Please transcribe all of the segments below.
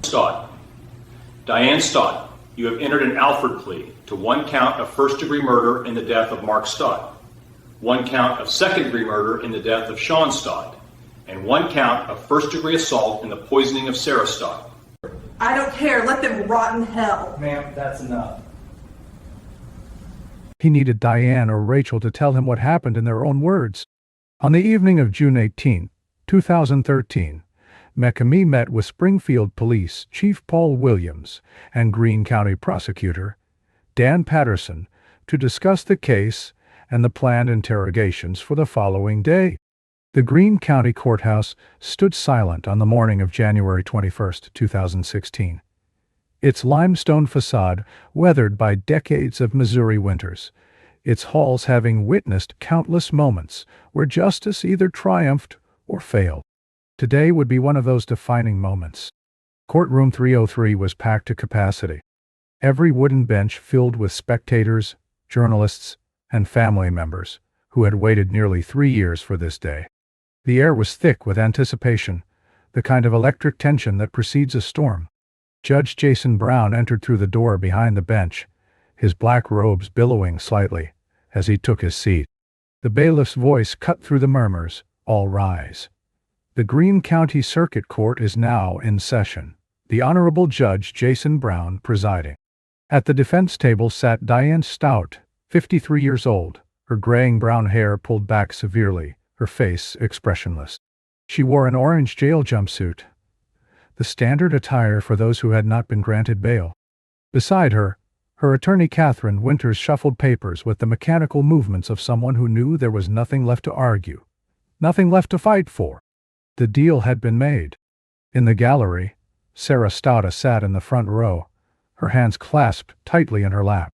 Stott. Diane Stott, you have entered an Alford plea to one count of first-degree murder in the death of Mark Stott, one count of second-degree murder in the death of Sean Stott, and one count of first-degree assault in the poisoning of Sarah Stott. I don't care. Let them rot in hell. Ma'am, that's enough. He needed Diane or Rachel to tell him what happened in their own words. On the evening of June 18, 2013, McAmee met with Springfield Police Chief Paul Williams and Greene County Prosecutor Dan Patterson to discuss the case and the planned interrogations for the following day. The Greene County Courthouse stood silent on the morning of January 21, 2016. Its limestone facade weathered by decades of Missouri winters, its halls having witnessed countless moments where justice either triumphed or failed. Today would be one of those defining moments. Courtroom 303 was packed to capacity. Every wooden bench filled with spectators, journalists, and family members who had waited nearly 3 years for this day. The air was thick with anticipation, the kind of electric tension that precedes a storm. Judge Jason Brown entered through the door behind the bench, his black robes billowing slightly as he took his seat. The bailiff's voice cut through the murmurs, "All rise." The Greene County Circuit Court is now in session, the Honorable Judge Jason Brown presiding. At the defense table sat Diane Stott, 53 years old, her graying brown hair pulled back severely, her face expressionless. She wore an orange jail jumpsuit, the standard attire for those who had not been granted bail. Beside her, her attorney Catherine Winters shuffled papers with the mechanical movements of someone who knew there was nothing left to argue, nothing left to fight for. The deal had been made. In the gallery, Sarah Stott sat in the front row, her hands clasped tightly in her lap.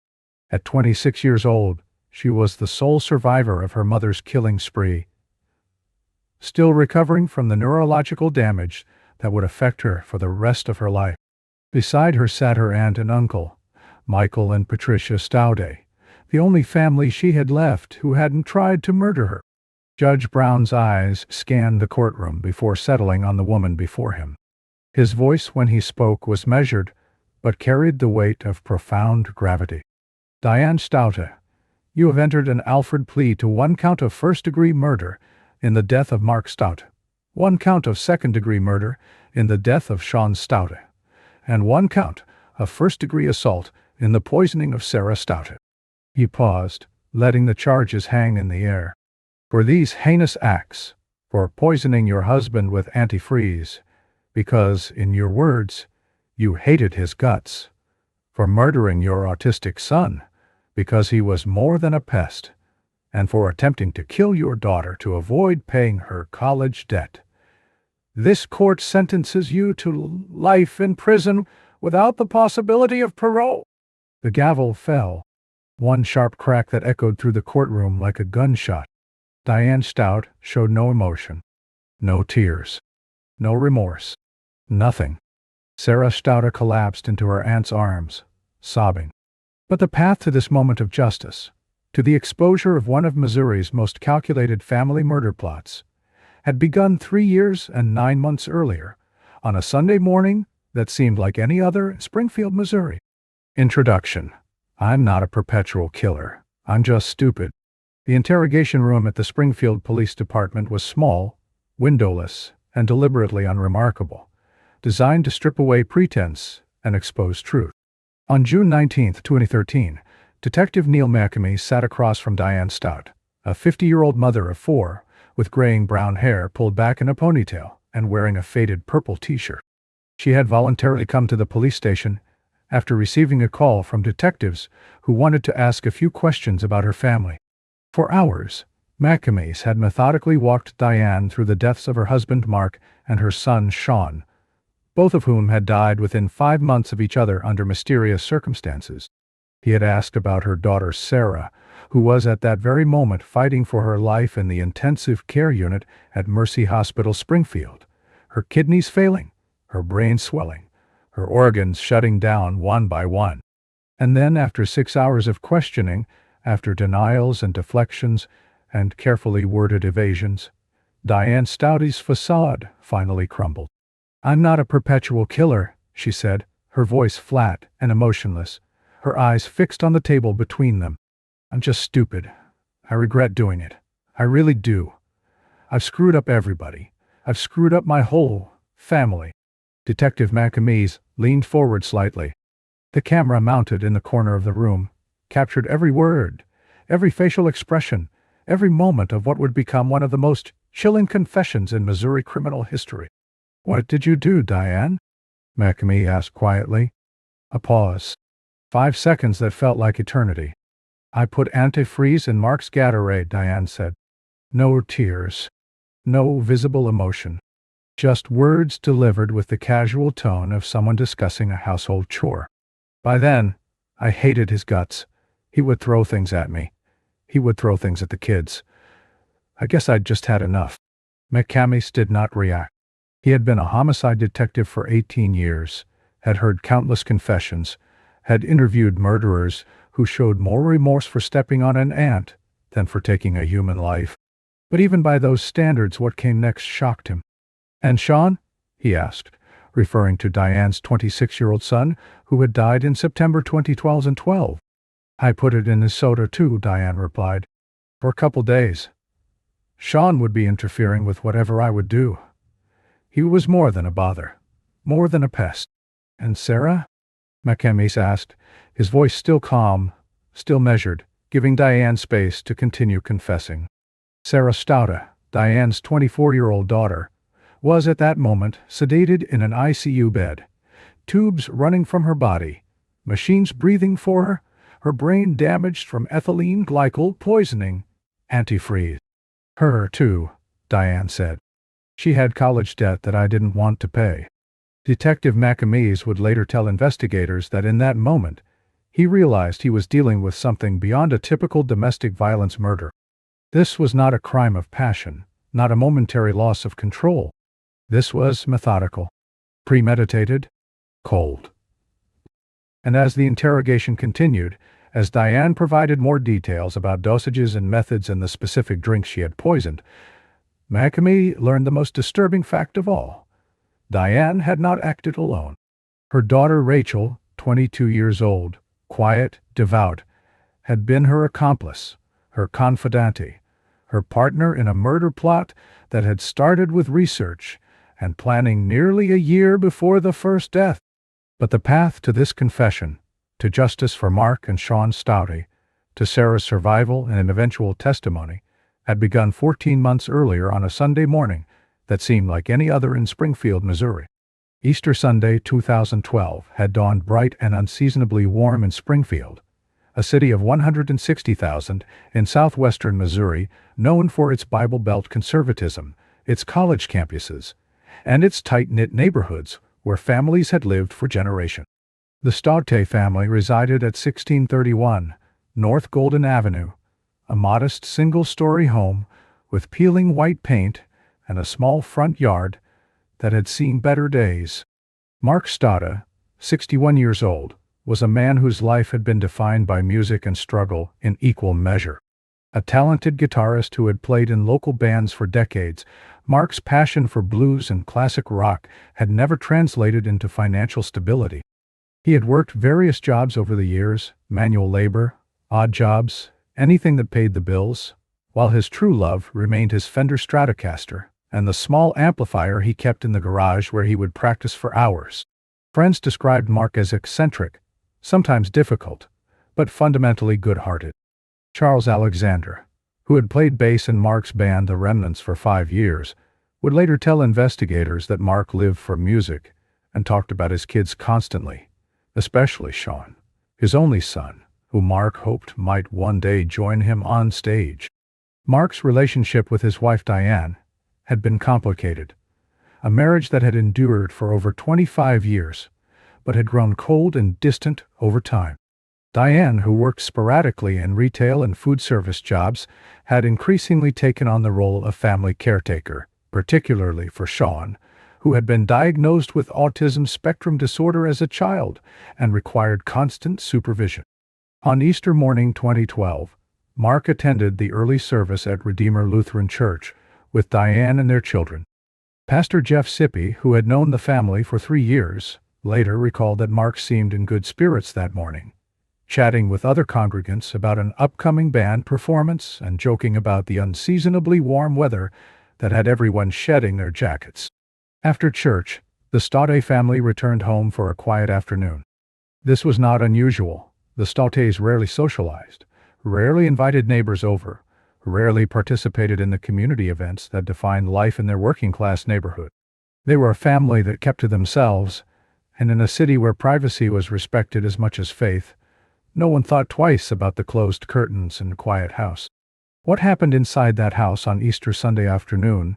At 26 years old, she was the sole survivor of her mother's killing spree, still recovering from the neurological damage that would affect her for the rest of her life. Beside her sat her aunt and uncle, Michael and Patricia Staude, the only family she had left who hadn't tried to murder her. Judge Brown's eyes scanned the courtroom before settling on the woman before him. His voice when he spoke was measured, but carried the weight of profound gravity. Diane Stott, you have entered an Alford plea to one count of first-degree murder in the death of Mark Stott, one count of second-degree murder in the death of Sean Stott, and one count of first-degree assault in the poisoning of Sarah Stott. He paused, letting the charges hang in the air. For these heinous acts, for poisoning your husband with antifreeze, because, in your words, you hated his guts, for murdering your autistic son, because he was more than a pest, and for attempting to kill your daughter to avoid paying her college debt. This court sentences you to life in prison without the possibility of parole. The gavel fell, one sharp crack that echoed through the courtroom like a gunshot. Diane Stott showed no emotion, no tears, no remorse, nothing. Sarah Stott collapsed into her aunt's arms, sobbing. But the path to this moment of justice, to the exposure of one of Missouri's most calculated family murder plots, had begun 3 years and 9 months earlier, on a Sunday morning that seemed like any other in Springfield, Missouri. Introduction. I'm not a perpetual killer. I'm just stupid. The interrogation room at the Springfield Police Department was small, windowless, and deliberately unremarkable, designed to strip away pretense and expose truth. On June 19, 2013, Detective Neil McAmee sat across from Diane Stott, a 50-year-old mother of 4, with graying brown hair pulled back in a ponytail and wearing a faded purple t-shirt. She had voluntarily come to the police station after receiving a call from detectives who wanted to ask a few questions about her family. For hours, McAmee's had methodically walked Diane through the deaths of her husband Mark and her son Sean, both of whom had died within 5 months of each other under mysterious circumstances. He had asked about her daughter Sarah, who was at that very moment fighting for her life in the intensive care unit at Mercy Hospital Springfield, her kidneys failing, her brain swelling, her organs shutting down one by one. And then, after 6 hours of questioning, after denials and deflections and carefully worded evasions, Diane Stott's facade finally crumbled. I'm not a perpetual killer, she said, her voice flat and emotionless, her eyes fixed on the table between them. "I'm just stupid. I regret doing it. I really do. I've screwed up everybody. I've screwed up my whole family." Detective McAmees leaned forward slightly. The camera mounted in the corner of the room captured every word, every facial expression, every moment of what would become one of the most chilling confessions in Missouri criminal history. "What did you do, Diane?" McAmee asked quietly. A pause. 5 seconds that felt like eternity. "I put antifreeze in Mark's Gatorade," Diane said. No tears. No visible emotion. Just words delivered with the casual tone of someone discussing a household chore. By then, I hated his guts. He would throw things at me. He would throw things at the kids. I guess I'd just had enough. McCamis did not react. He had been a homicide detective for 18 years, had heard countless confessions, had interviewed murderers who showed more remorse for stepping on an ant than for taking a human life. But even by those standards, what came next shocked him. "And Sean?" he asked, referring to Diane's 26-year-old son, who had died in September 2012. "I put it in his soda too," Diane replied. "For a couple days. Sean would be interfering with whatever I would do. He was more than a bother, more than a pest." "And Sarah?" McCamis asked, his voice still calm, still measured, giving Diane space to continue confessing. Sarah Stauda, Diane's 24-year-old daughter, was at that moment sedated in an ICU bed, tubes running from her body, machines breathing for her brain damaged from ethylene glycol poisoning, antifreeze. "Her, too," Diane said. "She had college debt that I didn't want to pay." Detective McAmees would later tell investigators that in that moment, he realized he was dealing with something beyond a typical domestic violence murder. This was not a crime of passion, not a momentary loss of control. This was methodical, premeditated, cold. And as the interrogation continued, as Diane provided more details about dosages and methods and the specific drinks she had poisoned, McAmee learned the most disturbing fact of all. Diane had not acted alone. Her daughter Rachel, 22 years old, quiet, devout, had been her accomplice, her confidante, her partner in a murder plot that had started with research and planning nearly a year before the first death. But the path to this confession, to justice for Mark and Sean Staude, to Sarah's survival and an eventual testimony, had begun 14 months earlier on a Sunday morning that seemed like any other in Springfield, Missouri. Easter Sunday 2012 had dawned bright and unseasonably warm in Springfield, a city of 160,000 in southwestern Missouri, known for its Bible Belt conservatism, its college campuses, and its tight-knit neighborhoods where families had lived for generations. The Staude family resided at 1631 North Golden Avenue, a modest single-story home with peeling white paint and a small front yard that had seen better days. Mark Staude, 61 years old, was a man whose life had been defined by music and struggle in equal measure. A talented guitarist who had played in local bands for decades, Mark's passion for blues and classic rock had never translated into financial stability. He had worked various jobs over the years, manual labor, odd jobs, anything that paid the bills, while his true love remained his Fender Stratocaster and the small amplifier he kept in the garage where he would practice for hours. Friends described Mark as eccentric, sometimes difficult, but fundamentally good-hearted. Charles Alexander, who had played bass in Mark's band The Remnants for 5 years, would later tell investigators that Mark lived for music and talked about his kids constantly, especially Sean, his only son, who Mark hoped might one day join him on stage. Mark's relationship with his wife Diane had been complicated, a marriage that had endured for over 25 years, but had grown cold and distant over time. Diane, who worked sporadically in retail and food service jobs, had increasingly taken on the role of family caretaker, particularly for Sean, who had been diagnosed with autism spectrum disorder as a child and required constant supervision. On Easter morning 2012, Mark attended the early service at Redeemer Lutheran Church with Diane and their children. Pastor Jeff Sippy, who had known the family for 3 years, later recalled that Mark seemed in good spirits that morning, chatting with other congregants about an upcoming band performance and joking about the unseasonably warm weather that had everyone shedding their jackets. After church, the Staude family returned home for a quiet afternoon. This was not unusual. The Staudes rarely socialized, rarely invited neighbors over, rarely participated in the community events that defined life in their working-class neighborhood. They were a family that kept to themselves, and in a city where privacy was respected as much as faith, no one thought twice about the closed curtains and quiet house. What happened inside that house on Easter Sunday afternoon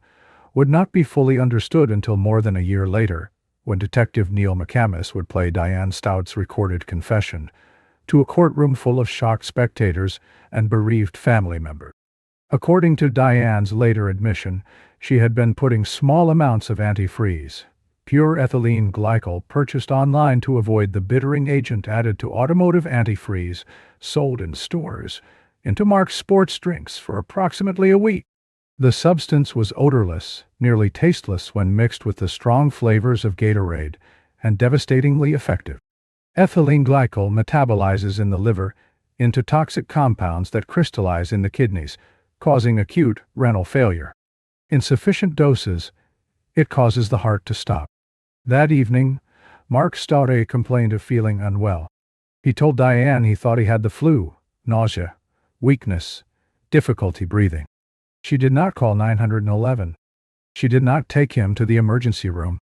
would not be fully understood until more than a year later, when Detective Neil McCamus would play Diane Stout's recorded confession to a courtroom full of shocked spectators and bereaved family members. According to Diane's later admission, she had been putting small amounts of antifreeze, pure ethylene glycol purchased online to avoid the bittering agent added to automotive antifreeze sold in stores, into Mark's sports drinks for approximately a week. The substance was odorless, nearly tasteless when mixed with the strong flavors of Gatorade, and devastatingly effective. Ethylene glycol metabolizes in the liver into toxic compounds that crystallize in the kidneys, causing acute renal failure. In sufficient doses, it causes the heart to stop. That evening, Mark Staude complained of feeling unwell. He told Diane he thought he had the flu, nausea, weakness, difficulty breathing. She did not call 911. She did not take him to the emergency room.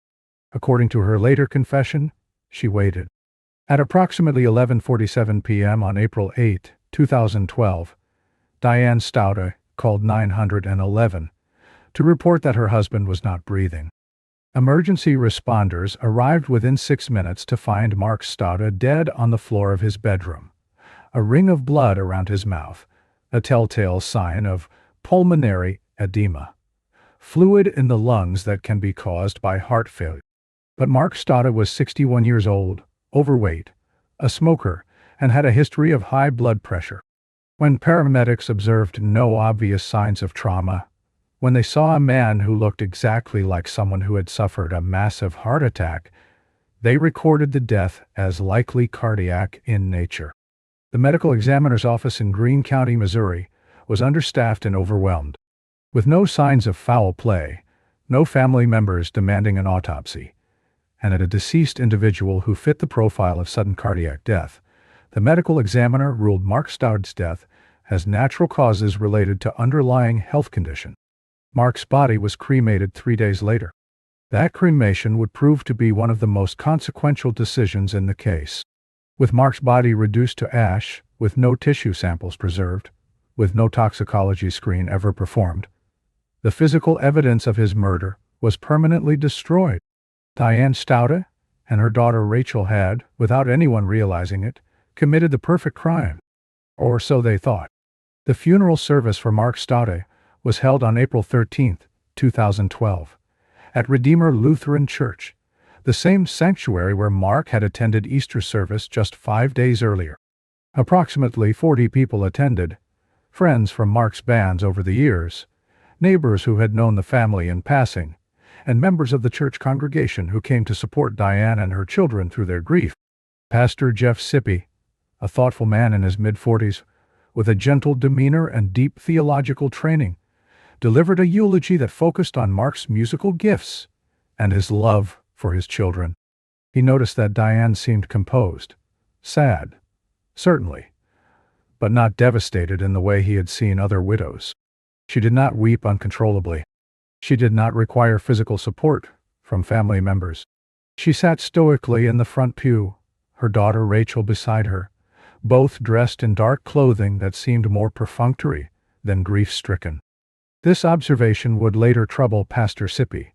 According to her later confession, she waited. At approximately 11:47 p.m. on April 8, 2012, Diane Staude called 911 to report that her husband was not breathing. Emergency responders arrived within 6 minutes to find Mark Staude dead on the floor of his bedroom, a ring of blood around his mouth, a telltale sign of pulmonary edema, fluid in the lungs that can be caused by heart failure. But Mark Staude was 61 years old, overweight, a smoker, and had a history of high blood pressure. When paramedics observed no obvious signs of trauma, when they saw a man who looked exactly like someone who had suffered a massive heart attack, they recorded the death as likely cardiac in nature. The medical examiner's office in Greene County, Missouri, was understaffed and overwhelmed. With no signs of foul play, no family members demanding an autopsy, and a deceased individual who fit the profile of sudden cardiac death, the medical examiner ruled Mark Staude's death as natural causes related to underlying health condition. Mark's body was cremated 3 days later. That cremation would prove to be one of the most consequential decisions in the case. With Mark's body reduced to ash, with no tissue samples preserved, with no toxicology screen ever performed, the physical evidence of his murder was permanently destroyed. Diane Staude and her daughter Rachel had, without anyone realizing it, committed the perfect crime. Or so they thought. The funeral service for Mark Staude was held on April 13, 2012, at Redeemer Lutheran Church, the same sanctuary where Mark had attended Easter service just 5 days earlier. Approximately 40 people attended, friends from Mark's bands over the years, neighbors who had known the family in passing, and members of the church congregation who came to support Diane and her children through their grief. Pastor Jeff Sippy, a thoughtful man in his mid-40s, with a gentle demeanor and deep theological training, delivered a eulogy that focused on Mark's musical gifts and his love for his children. He noticed that Diane seemed composed, sad, certainly, but not devastated in the way he had seen other widows. She did not weep uncontrollably. She did not require physical support from family members. She sat stoically in the front pew, her daughter Rachel beside her, both dressed in dark clothing that seemed more perfunctory than grief-stricken. This observation would later trouble Pastor Sippy,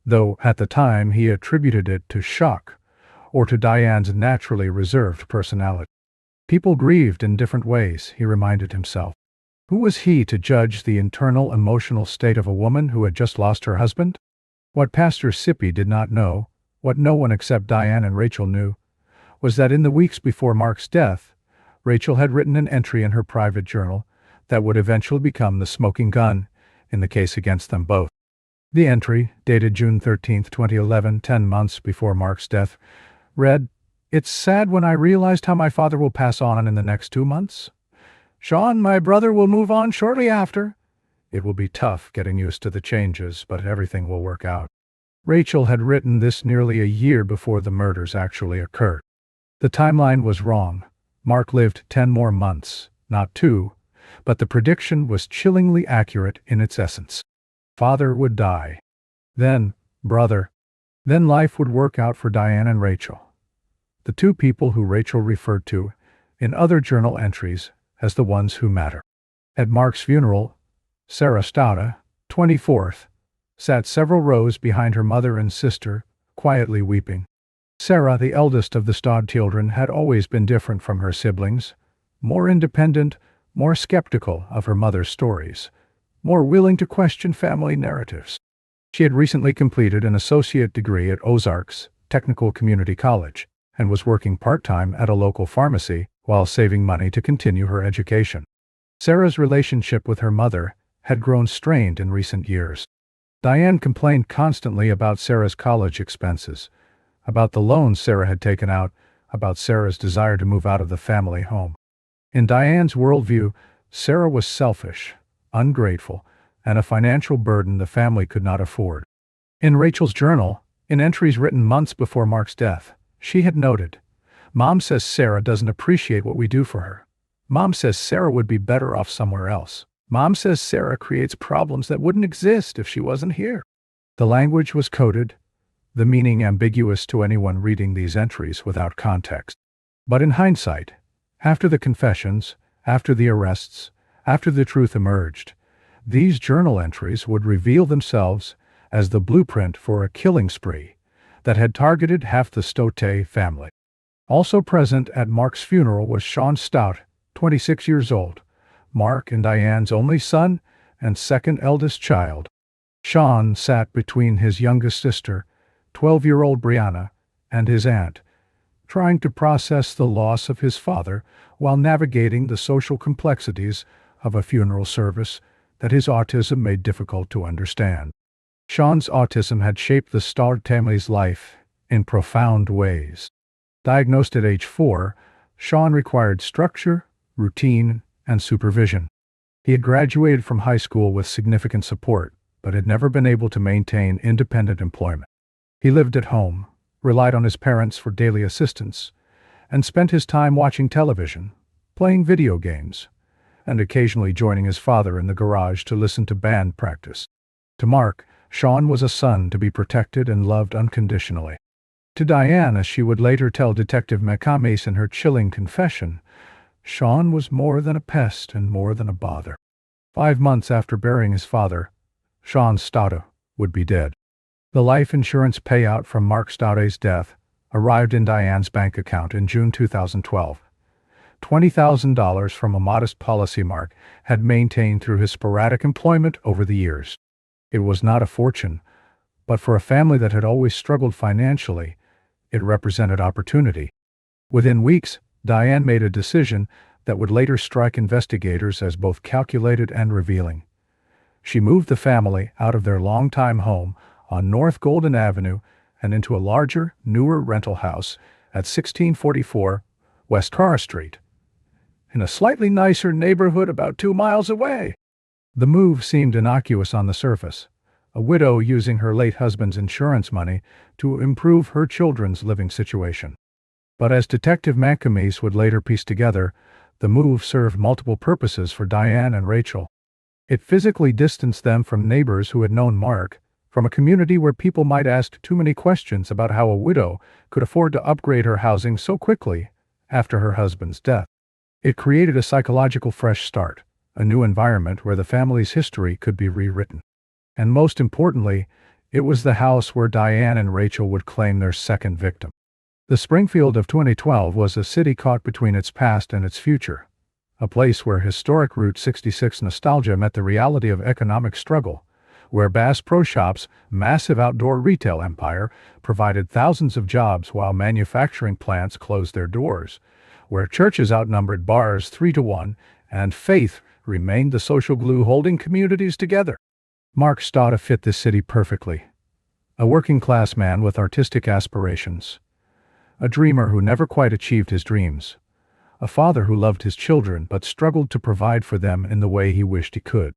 though at the time he attributed it to shock or to Diane's naturally reserved personality. People grieved in different ways, he reminded himself. Who was he to judge the internal emotional state of a woman who had just lost her husband? What Pastor Sippy did not know, what no one except Diane and Rachel knew, was that in the weeks before Mark's death, Rachel had written an entry in her private journal that would eventually become the smoking gun in the case against them both. The entry, dated June 13, 2011, 10 months before Mark's death, read, "It's sad when I realized how my father will pass on in the next 2 months. Sean, my brother, will move on shortly after. It will be tough getting used to the changes, but everything will work out." Rachel had written this nearly a year before the murders actually occurred. The timeline was wrong. Mark lived 10 more months, not 2, but the prediction was chillingly accurate in its essence. Father would die. Then, brother. Then life would work out for Diane and Rachel, the two people who Rachel referred to in other journal entries as the ones who matter. At Mark's funeral, Sarah Stauda, 24th, sat several rows behind her mother and sister, quietly weeping. Sarah, the eldest of the Staud children, had always been different from her siblings, more independent, more skeptical of her mother's stories, more willing to question family narratives. She had recently completed an associate degree at Ozarks Technical Community College and was working part-time at a local pharmacy while saving money to continue her education. Sarah's relationship with her mother had grown strained in recent years. Diane complained constantly about Sarah's college expenses, about the loans Sarah had taken out, about Sarah's desire to move out of the family home. In Diane's worldview, Sarah was selfish, ungrateful, and a financial burden the family could not afford. In Rachel's journal, in entries written months before Mark's death, she had noted, "Mom says Sarah doesn't appreciate what we do for her. Mom says Sarah would be better off somewhere else. Mom says Sarah creates problems that wouldn't exist if she wasn't here." The language was coded, the meaning ambiguous to anyone reading these entries without context. But in hindsight, after the confessions, after the arrests, after the truth emerged, these journal entries would reveal themselves as the blueprint for a killing spree that had targeted half the Stoute family. Also present at Mark's funeral was Sean Stout, 26 years old, Mark and Diane's only son and second eldest child. Sean sat between his youngest sister, 12-year-old Brianna, and his aunt, trying to process the loss of his father while navigating the social complexities of a funeral service that his autism made difficult to understand. Sean's autism had shaped the Stout family's life in profound ways. Diagnosed at age 4, Sean required structure, routine, and supervision. He had graduated from high school with significant support, but had never been able to maintain independent employment. He lived at home, relied on his parents for daily assistance, and spent his time watching television, playing video games, and occasionally joining his father in the garage to listen to band practice. To Mark, Sean was a son to be protected and loved unconditionally. To Diane, as she would later tell Detective McCames in her chilling confession, Sean was more than a pest and more than a bother. 5 months after burying his father, Sean Stauda would be dead. The life insurance payout from Mark Stauda's death arrived in Diane's bank account in June 2012. $20,000 from a modest policy Mark had maintained through his sporadic employment over the years. It was not a fortune, but for a family that had always struggled financially, it represented opportunity. Within weeks, Diane made a decision that would later strike investigators as both calculated and revealing. She moved the family out of their longtime home on North Golden Avenue and into a larger, newer rental house at 1644 West Carr Street, in a slightly nicer neighborhood about 2 miles away. The move seemed innocuous on the surface, a widow using her late husband's insurance money to improve her children's living situation. But as Detective McCames would later piece together, the move served multiple purposes for Diane and Rachel. It physically distanced them from neighbors who had known Mark, from a community where people might ask too many questions about how a widow could afford to upgrade her housing so quickly after her husband's death. It created a psychological fresh start, a new environment where the family's history could be rewritten. And most importantly, it was the house where Diane and Rachel would claim their second victim. The Springfield of 2012 was a city caught between its past and its future, a place where historic Route 66 nostalgia met the reality of economic struggle, where Bass Pro Shop's massive outdoor retail empire provided thousands of jobs while manufacturing plants closed their doors, where churches outnumbered bars 3-1 and faith remained the social glue holding communities together. Mark Stauda fit this city perfectly. A working-class man with artistic aspirations, a dreamer who never quite achieved his dreams, a father who loved his children but struggled to provide for them in the way he wished he could.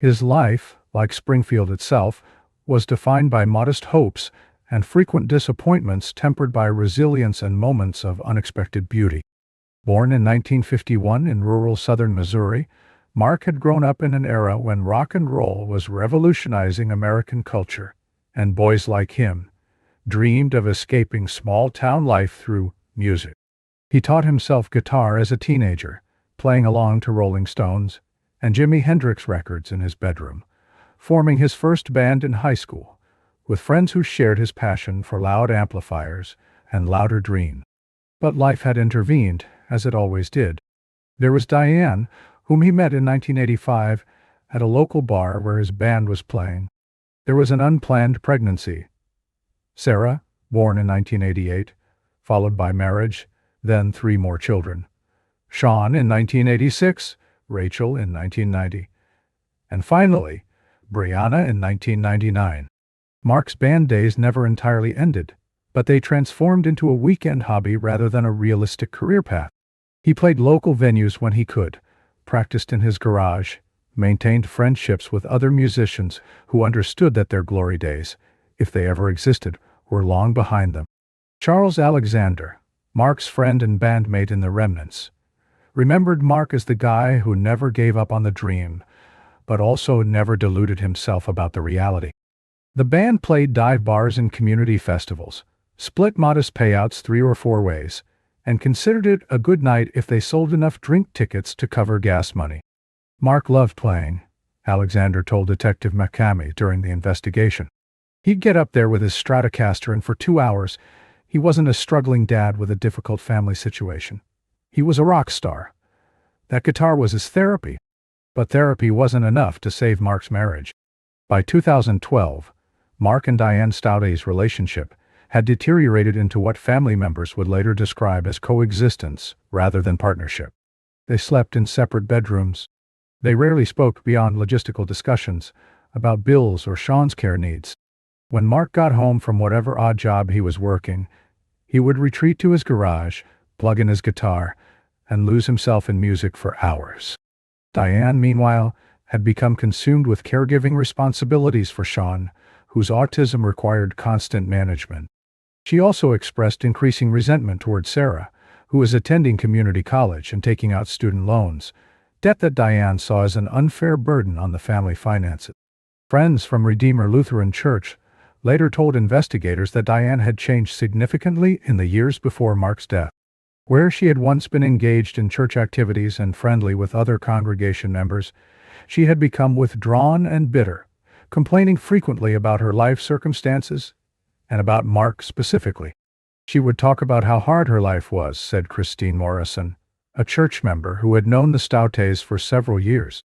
His life, like Springfield itself, was defined by modest hopes and frequent disappointments tempered by resilience and moments of unexpected beauty. Born in 1951 in rural southern Missouri, Mark had grown up in an era when rock and roll was revolutionizing American culture, and boys like him dreamed of escaping small-town life through music. He taught himself guitar as a teenager, playing along to Rolling Stones and Jimi Hendrix records in his bedroom, forming his first band in high school, with friends who shared his passion for loud amplifiers and louder dreams. But life had intervened, as it always did. There was Diane, whom he met in 1985 at a local bar where his band was playing. There was an unplanned pregnancy. Sarah, born in 1988, followed by marriage, then 3 more children. Sean in 1986, Rachel in 1990, and finally, Brianna in 1999. Mark's band days never entirely ended, but they transformed into a weekend hobby rather than a realistic career path. He played local venues when he could, practiced in his garage, maintained friendships with other musicians who understood that their glory days, if they ever existed, were long behind them. Charles Alexander, Mark's friend and bandmate in the Remnants, remembered Mark as the guy who never gave up on the dream, but also never deluded himself about the reality. The band played dive bars and community festivals, split modest payouts 3 or 4 ways, and considered it a good night if they sold enough drink tickets to cover gas money. Mark loved playing, Alexander told Detective McCamey during the investigation. He'd get up there with his Stratocaster, and for 2 hours, he wasn't a struggling dad with a difficult family situation. He was a rock star. That guitar was his therapy. But therapy wasn't enough to save Mark's marriage. By 2012, Mark and Diane Stoudte's relationship had deteriorated into what family members would later describe as coexistence rather than partnership. They slept in separate bedrooms. They rarely spoke beyond logistical discussions about bills or Sean's care needs. When Mark got home from whatever odd job he was working, he would retreat to his garage, plug in his guitar, and lose himself in music for hours. Diane, meanwhile, had become consumed with caregiving responsibilities for Sean, whose autism required constant management. She also expressed increasing resentment toward Sarah, who was attending community college and taking out student loans, debt that Diane saw as an unfair burden on the family finances. Friends from Redeemer Lutheran Church later told investigators that Diane had changed significantly in the years before Mark's death. Where she had once been engaged in church activities and friendly with other congregation members, she had become withdrawn and bitter, complaining frequently about her life circumstances and about Mark specifically. She would talk about how hard her life was, said Christine Morrison, a church member who had known the Stoudtes for several years.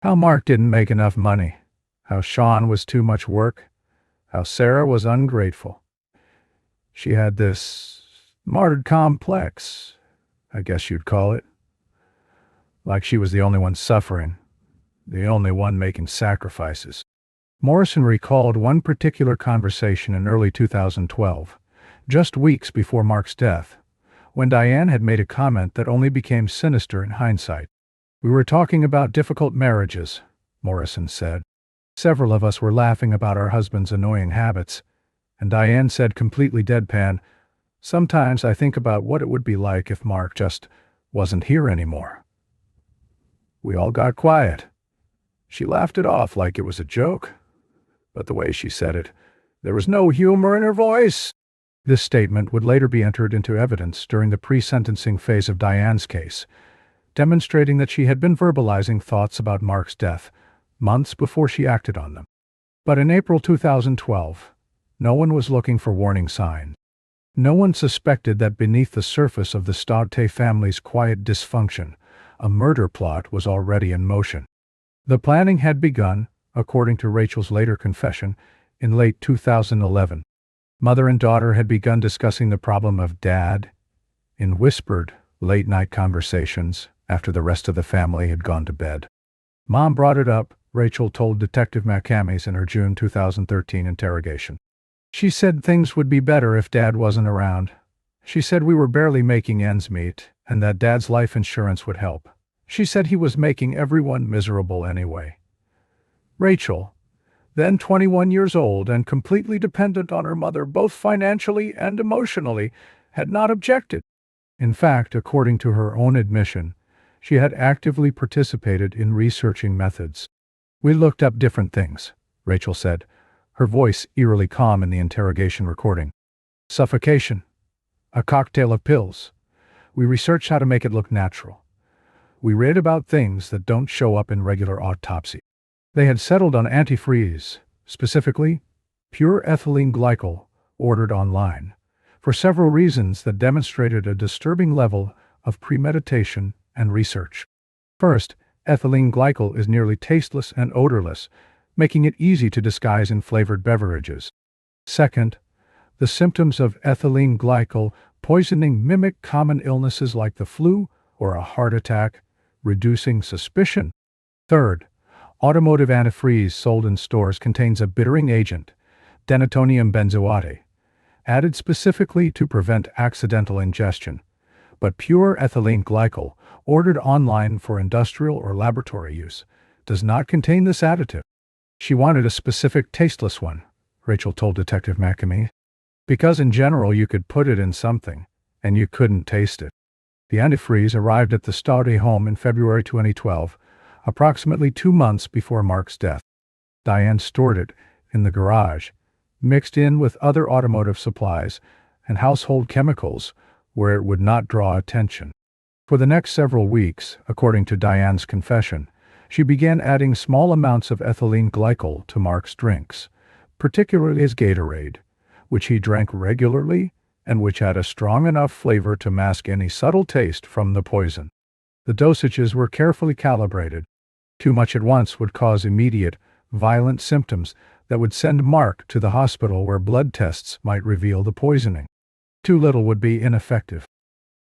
How Mark didn't make enough money, how Sean was too much work, how Sarah was ungrateful. She had this martyred complex, I guess you'd call it. Like she was the only one suffering, the only one making sacrifices. Morrison recalled one particular conversation in early 2012, just weeks before Mark's death, when Diane had made a comment that only became sinister in hindsight. "We were talking about difficult marriages," Morrison said. "Several of us were laughing about our husbands' annoying habits, and Diane said completely deadpan, 'Sometimes I think about what it would be like if Mark just wasn't here anymore.' We all got quiet. She laughed it off like it was a joke, but the way she said it, there was no humor in her voice." This statement would later be entered into evidence during the pre-sentencing phase of Diane's case, demonstrating that she had been verbalizing thoughts about Mark's death months before she acted on them. But in April 2012, no one was looking for warning signs. No one suspected that beneath the surface of the Staudte family's quiet dysfunction, a murder plot was already in motion. The planning had begun, according to Rachel's later confession, in late 2011. Mother and daughter had begun discussing the problem of Dad in whispered, late-night conversations after the rest of the family had gone to bed. "Mom brought it up," Rachel told Detective McCamey in her June 2013 interrogation. "She said things would be better if Dad wasn't around, She said we were barely making ends meet, and that Dad's life insurance would help. She said he was making everyone miserable anyway. Rachel, then 21 years old and completely dependent on her mother both financially and emotionally, had not objected. In fact, according to her own admission, she had actively participated in researching methods. We looked up different things, Rachel said, her voice eerily calm in the interrogation recording. Suffocation. A cocktail of pills. We researched how to make it look natural. We read about things that don't show up in regular autopsy. They had settled on antifreeze, specifically pure ethylene glycol, ordered online, for several reasons that demonstrated a disturbing level of premeditation and research. First, ethylene glycol is nearly tasteless and odorless, making it easy to disguise in flavored beverages. Second, the symptoms of ethylene glycol poisoning mimic common illnesses like the flu or a heart attack, reducing suspicion. Third, automotive antifreeze sold in stores contains a bittering agent, denatonium benzoate, added specifically to prevent accidental ingestion. But pure ethylene glycol, ordered online for industrial or laboratory use, does not contain this additive. She wanted a specific tasteless one, Rachel told Detective McAmee, because in general you could put it in something, and you couldn't taste it. The antifreeze arrived at the Staude home in February 2012, approximately 2 months before Mark's death. Diane stored it in the garage, mixed in with other automotive supplies and household chemicals where it would not draw attention. For the next several weeks, according to Diane's confession, she began adding small amounts of ethylene glycol to Mark's drinks, particularly his Gatorade, which he drank regularly and which had a strong enough flavor to mask any subtle taste from the poison. The dosages were carefully calibrated. Too much at once would cause immediate, violent symptoms that would send Mark to the hospital where blood tests might reveal the poisoning. Too little would be ineffective.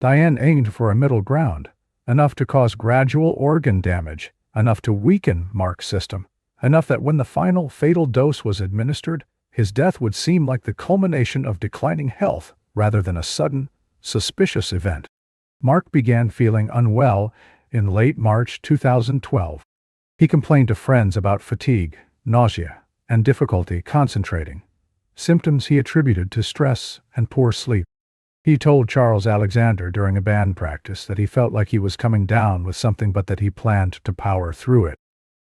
Diane aimed for a middle ground, enough to cause gradual organ damage, enough to weaken Mark's system, enough that when the final fatal dose was administered, his death would seem like the culmination of declining health rather than a sudden, suspicious event. Mark began feeling unwell in late March 2012. He complained to friends about fatigue, nausea, and difficulty concentrating, symptoms he attributed to stress and poor sleep. He told Charles Alexander during a band practice that he felt like he was coming down with something but that he planned to power through it.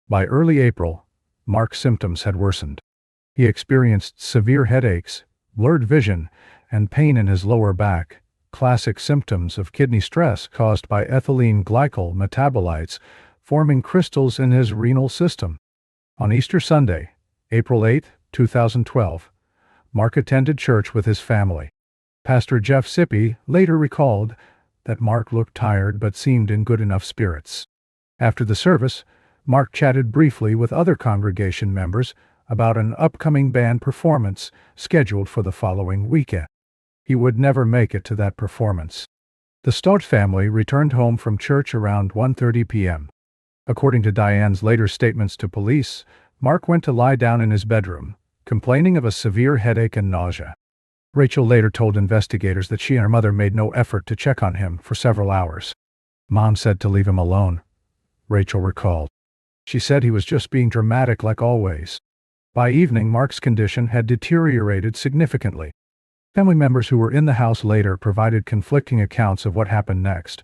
By early April, Mark's symptoms had worsened. He experienced severe headaches, blurred vision, and pain in his lower back, classic symptoms of kidney stress caused by ethylene glycol metabolites forming crystals in his renal system. On Easter Sunday, April 8, 2012, Mark attended church with his family. Pastor Jeff Sippy later recalled that Mark looked tired but seemed in good enough spirits. After the service, Mark chatted briefly with other congregation members about an upcoming band performance scheduled for the following weekend. He would never make it to that performance. The Stott family returned home from church around 1:30 p.m. According to Diane's later statements to police, Mark went to lie down in his bedroom, complaining of a severe headache and nausea. Rachel later told investigators that she and her mother made no effort to check on him for several hours. Mom said to leave him alone, Rachel recalled. She said he was just being dramatic like always. By evening, Mark's condition had deteriorated significantly. Family members who were in the house later provided conflicting accounts of what happened next,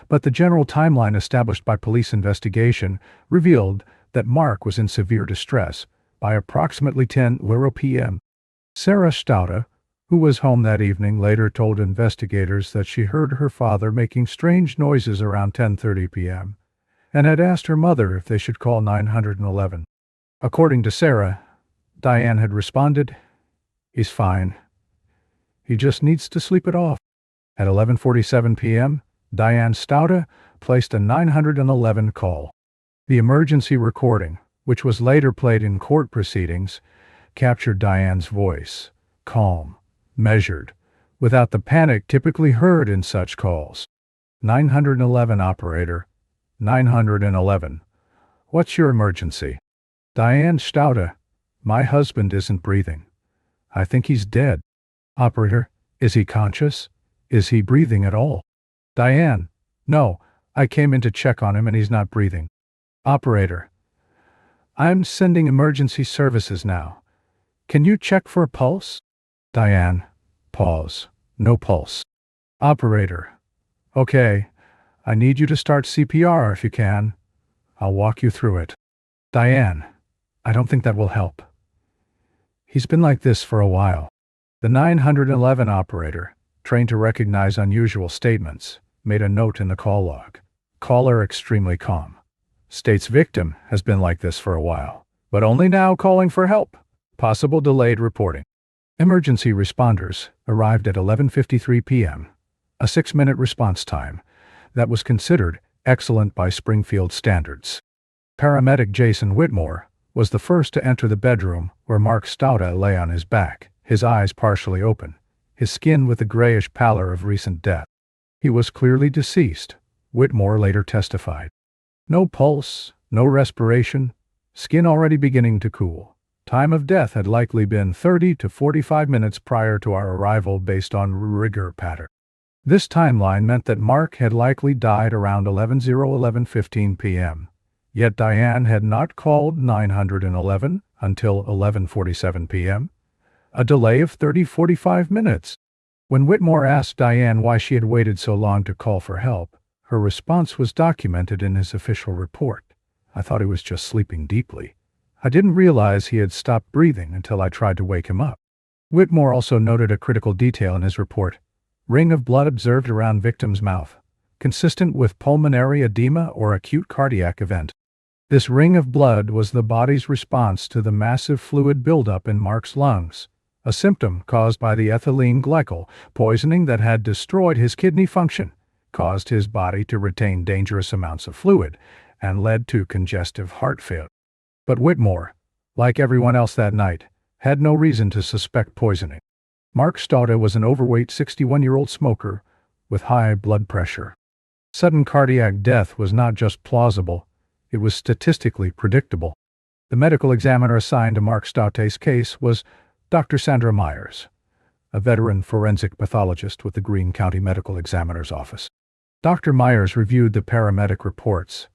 but the general timeline established by police investigation revealed that Mark was in severe distress by approximately 10 p.m. Sarah Staude, who was home that evening, later told investigators that she heard her father making strange noises around 10:30 p.m. and had asked her mother if they should call 911. According to Sarah, Diane had responded, "He's fine. He just needs to sleep it off." At 11:47 p.m., Diane Staude placed a 911 call. The emergency recording, which was later played in court proceedings, captured Diane's voice, calm, measured, without the panic typically heard in such calls. 911 operator, 911. What's your emergency? Diane Staude, my husband isn't breathing. I think he's dead. Operator, is he conscious? Is he breathing at all? Diane. No, I came in to check on him and he's not breathing. Operator. I'm sending emergency services now. Can you check for a pulse? Diane. Pause. No pulse. Operator. Okay. I need you to start CPR if you can. I'll walk you through it. Diane. I don't think that will help. He's been like this for a while. The 911 operator, trained to recognize unusual statements, made a note in the call log. Caller extremely calm. States victim has been like this for a while, but only now calling for help. Possible delayed reporting. Emergency responders arrived at 11:53 p.m., a 6-minute response time that was considered excellent by Springfield standards. Paramedic Jason Whitmore was the first to enter the bedroom where Mark Stauda lay on his back, his eyes partially open, his skin with the grayish pallor of recent death. He was clearly deceased, Whitmore later testified. No pulse, no respiration, skin already beginning to cool. Time of death had likely been 30 to 45 minutes prior to our arrival based on rigor pattern. This timeline meant that Mark had likely died around 11:15 p.m., yet Diane had not called 911 until 11:47 p.m., a delay of 45 minutes. When Whitmore asked Diane why she had waited so long to call for help, her response was documented in his official report. I thought he was just sleeping deeply. I didn't realize he had stopped breathing until I tried to wake him up. Whitmore also noted a critical detail in his report. Ring of blood observed around victim's mouth, consistent with pulmonary edema or acute cardiac event. This ring of blood was the body's response to the massive fluid buildup in Mark's lungs, a symptom caused by the ethylene glycol poisoning that had destroyed his kidney function, caused his body to retain dangerous amounts of fluid, and led to congestive heart failure. But Whitmore, like everyone else that night, had no reason to suspect poisoning. Mark Stauda was an overweight 61-year-old smoker with high blood pressure. Sudden cardiac death was not just plausible, it was statistically predictable. The medical examiner assigned to Mark Stauda's case was Dr. Sandra Myers, a veteran forensic pathologist with the Greene County Medical Examiner's Office. Dr. Myers reviewed the paramedic reports,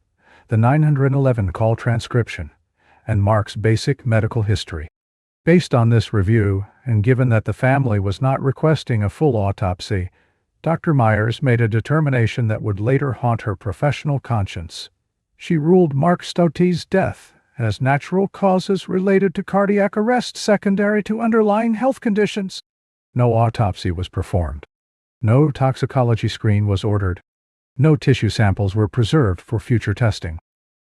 the 911 call transcription, and Mark's basic medical history. Based on this review, and given that the family was not requesting a full autopsy, Dr. Myers made a determination that would later haunt her professional conscience. She ruled Mark Stauda's death as natural causes related to cardiac arrest secondary to underlying health conditions. No autopsy was performed. No toxicology screen was ordered. No tissue samples were preserved for future testing.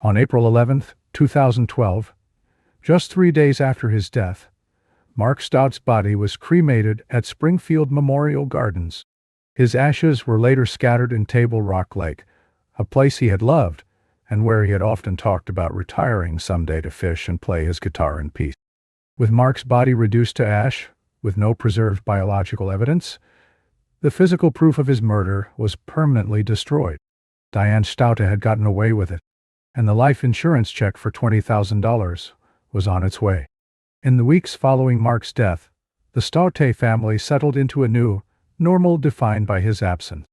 On April 11, 2012, just 3 days after his death, Mark Stauda's body was cremated at Springfield Memorial Gardens. His ashes were later scattered in Table Rock Lake, a place he had loved and where he had often talked about retiring someday to fish and play his guitar in peace. With Mark's body reduced to ash, with no preserved biological evidence, the physical proof of his murder was permanently destroyed. Diane Stauda had gotten away with it, and the life insurance check for $20,000 was on its way. In the weeks following Mark's death, the Stauda family settled into a new normal defined by his absence.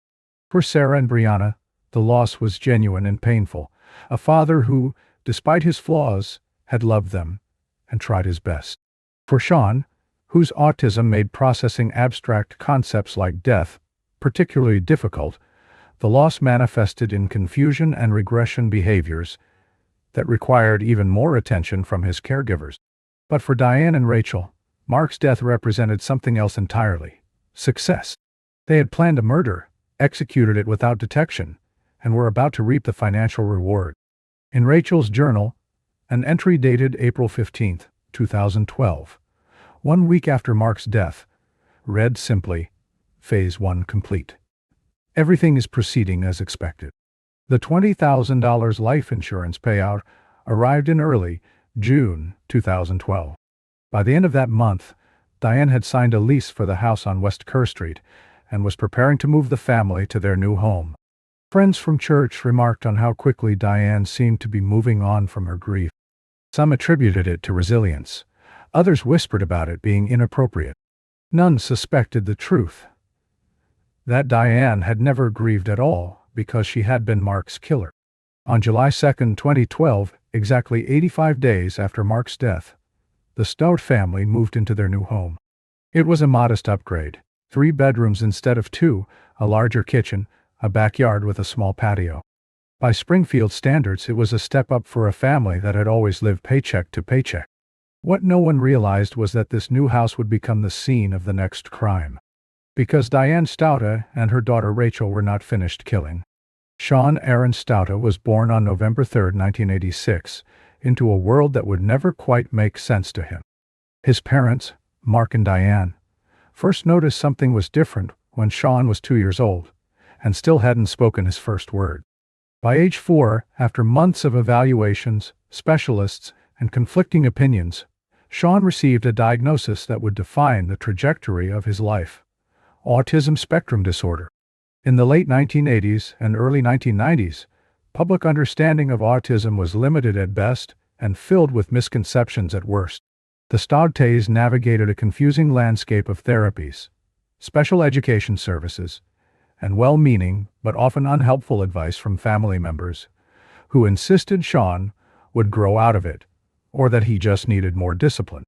For Sarah and Brianna, the loss was genuine and painful. A father who, despite his flaws, had loved them and tried his best. For Sean, whose autism made processing abstract concepts like death particularly difficult, the loss manifested in confusion and regression behaviors that required even more attention from his caregivers. But for Diane and Rachel, Mark's death represented something else entirely: success. They had planned a murder, executed it without detection, and were about to reap the financial reward. In Rachel's journal, an entry dated April 15, 2012, 1 week after Mark's death, read simply, Phase 1 complete. Everything is proceeding as expected. The $20,000 life insurance payout arrived in early June 2012. By the end of that month, Diane had signed a lease for the house on West Kerr Street and was preparing to move the family to their new home. Friends from church remarked on how quickly Diane seemed to be moving on from her grief. Some attributed it to resilience. Others whispered about it being inappropriate. None suspected the truth. that Diane had never grieved at all because she had been Mark's killer. On July 2, 2012, exactly 85 days after Mark's death, the Stout family moved into their new home. It was a modest upgrade, 3 bedrooms instead of 2, a larger kitchen, a backyard with a small patio. By Springfield standards, it was a step up for a family that had always lived paycheck to paycheck. What no one realized was that this new house would become the scene of the next crime. Because Diane Stouta and her daughter Rachel were not finished killing. Sean Aaron Stouta was born on November 3, 1986, into a world that would never quite make sense to him. His parents, Mark and Diane, first noticed something was different when Sean was 2 years old and still hadn't spoken his first word. By age 4, after months of evaluations, specialists, and conflicting opinions, Sean received a diagnosis that would define the trajectory of his life: autism spectrum disorder. In the late 1980s and early 1990s, public understanding of autism was limited at best and filled with misconceptions at worst. The Stoutas navigated a confusing landscape of therapies, special education services, and well-meaning but often unhelpful advice from family members who insisted Sean would grow out of it, or that he just needed more discipline.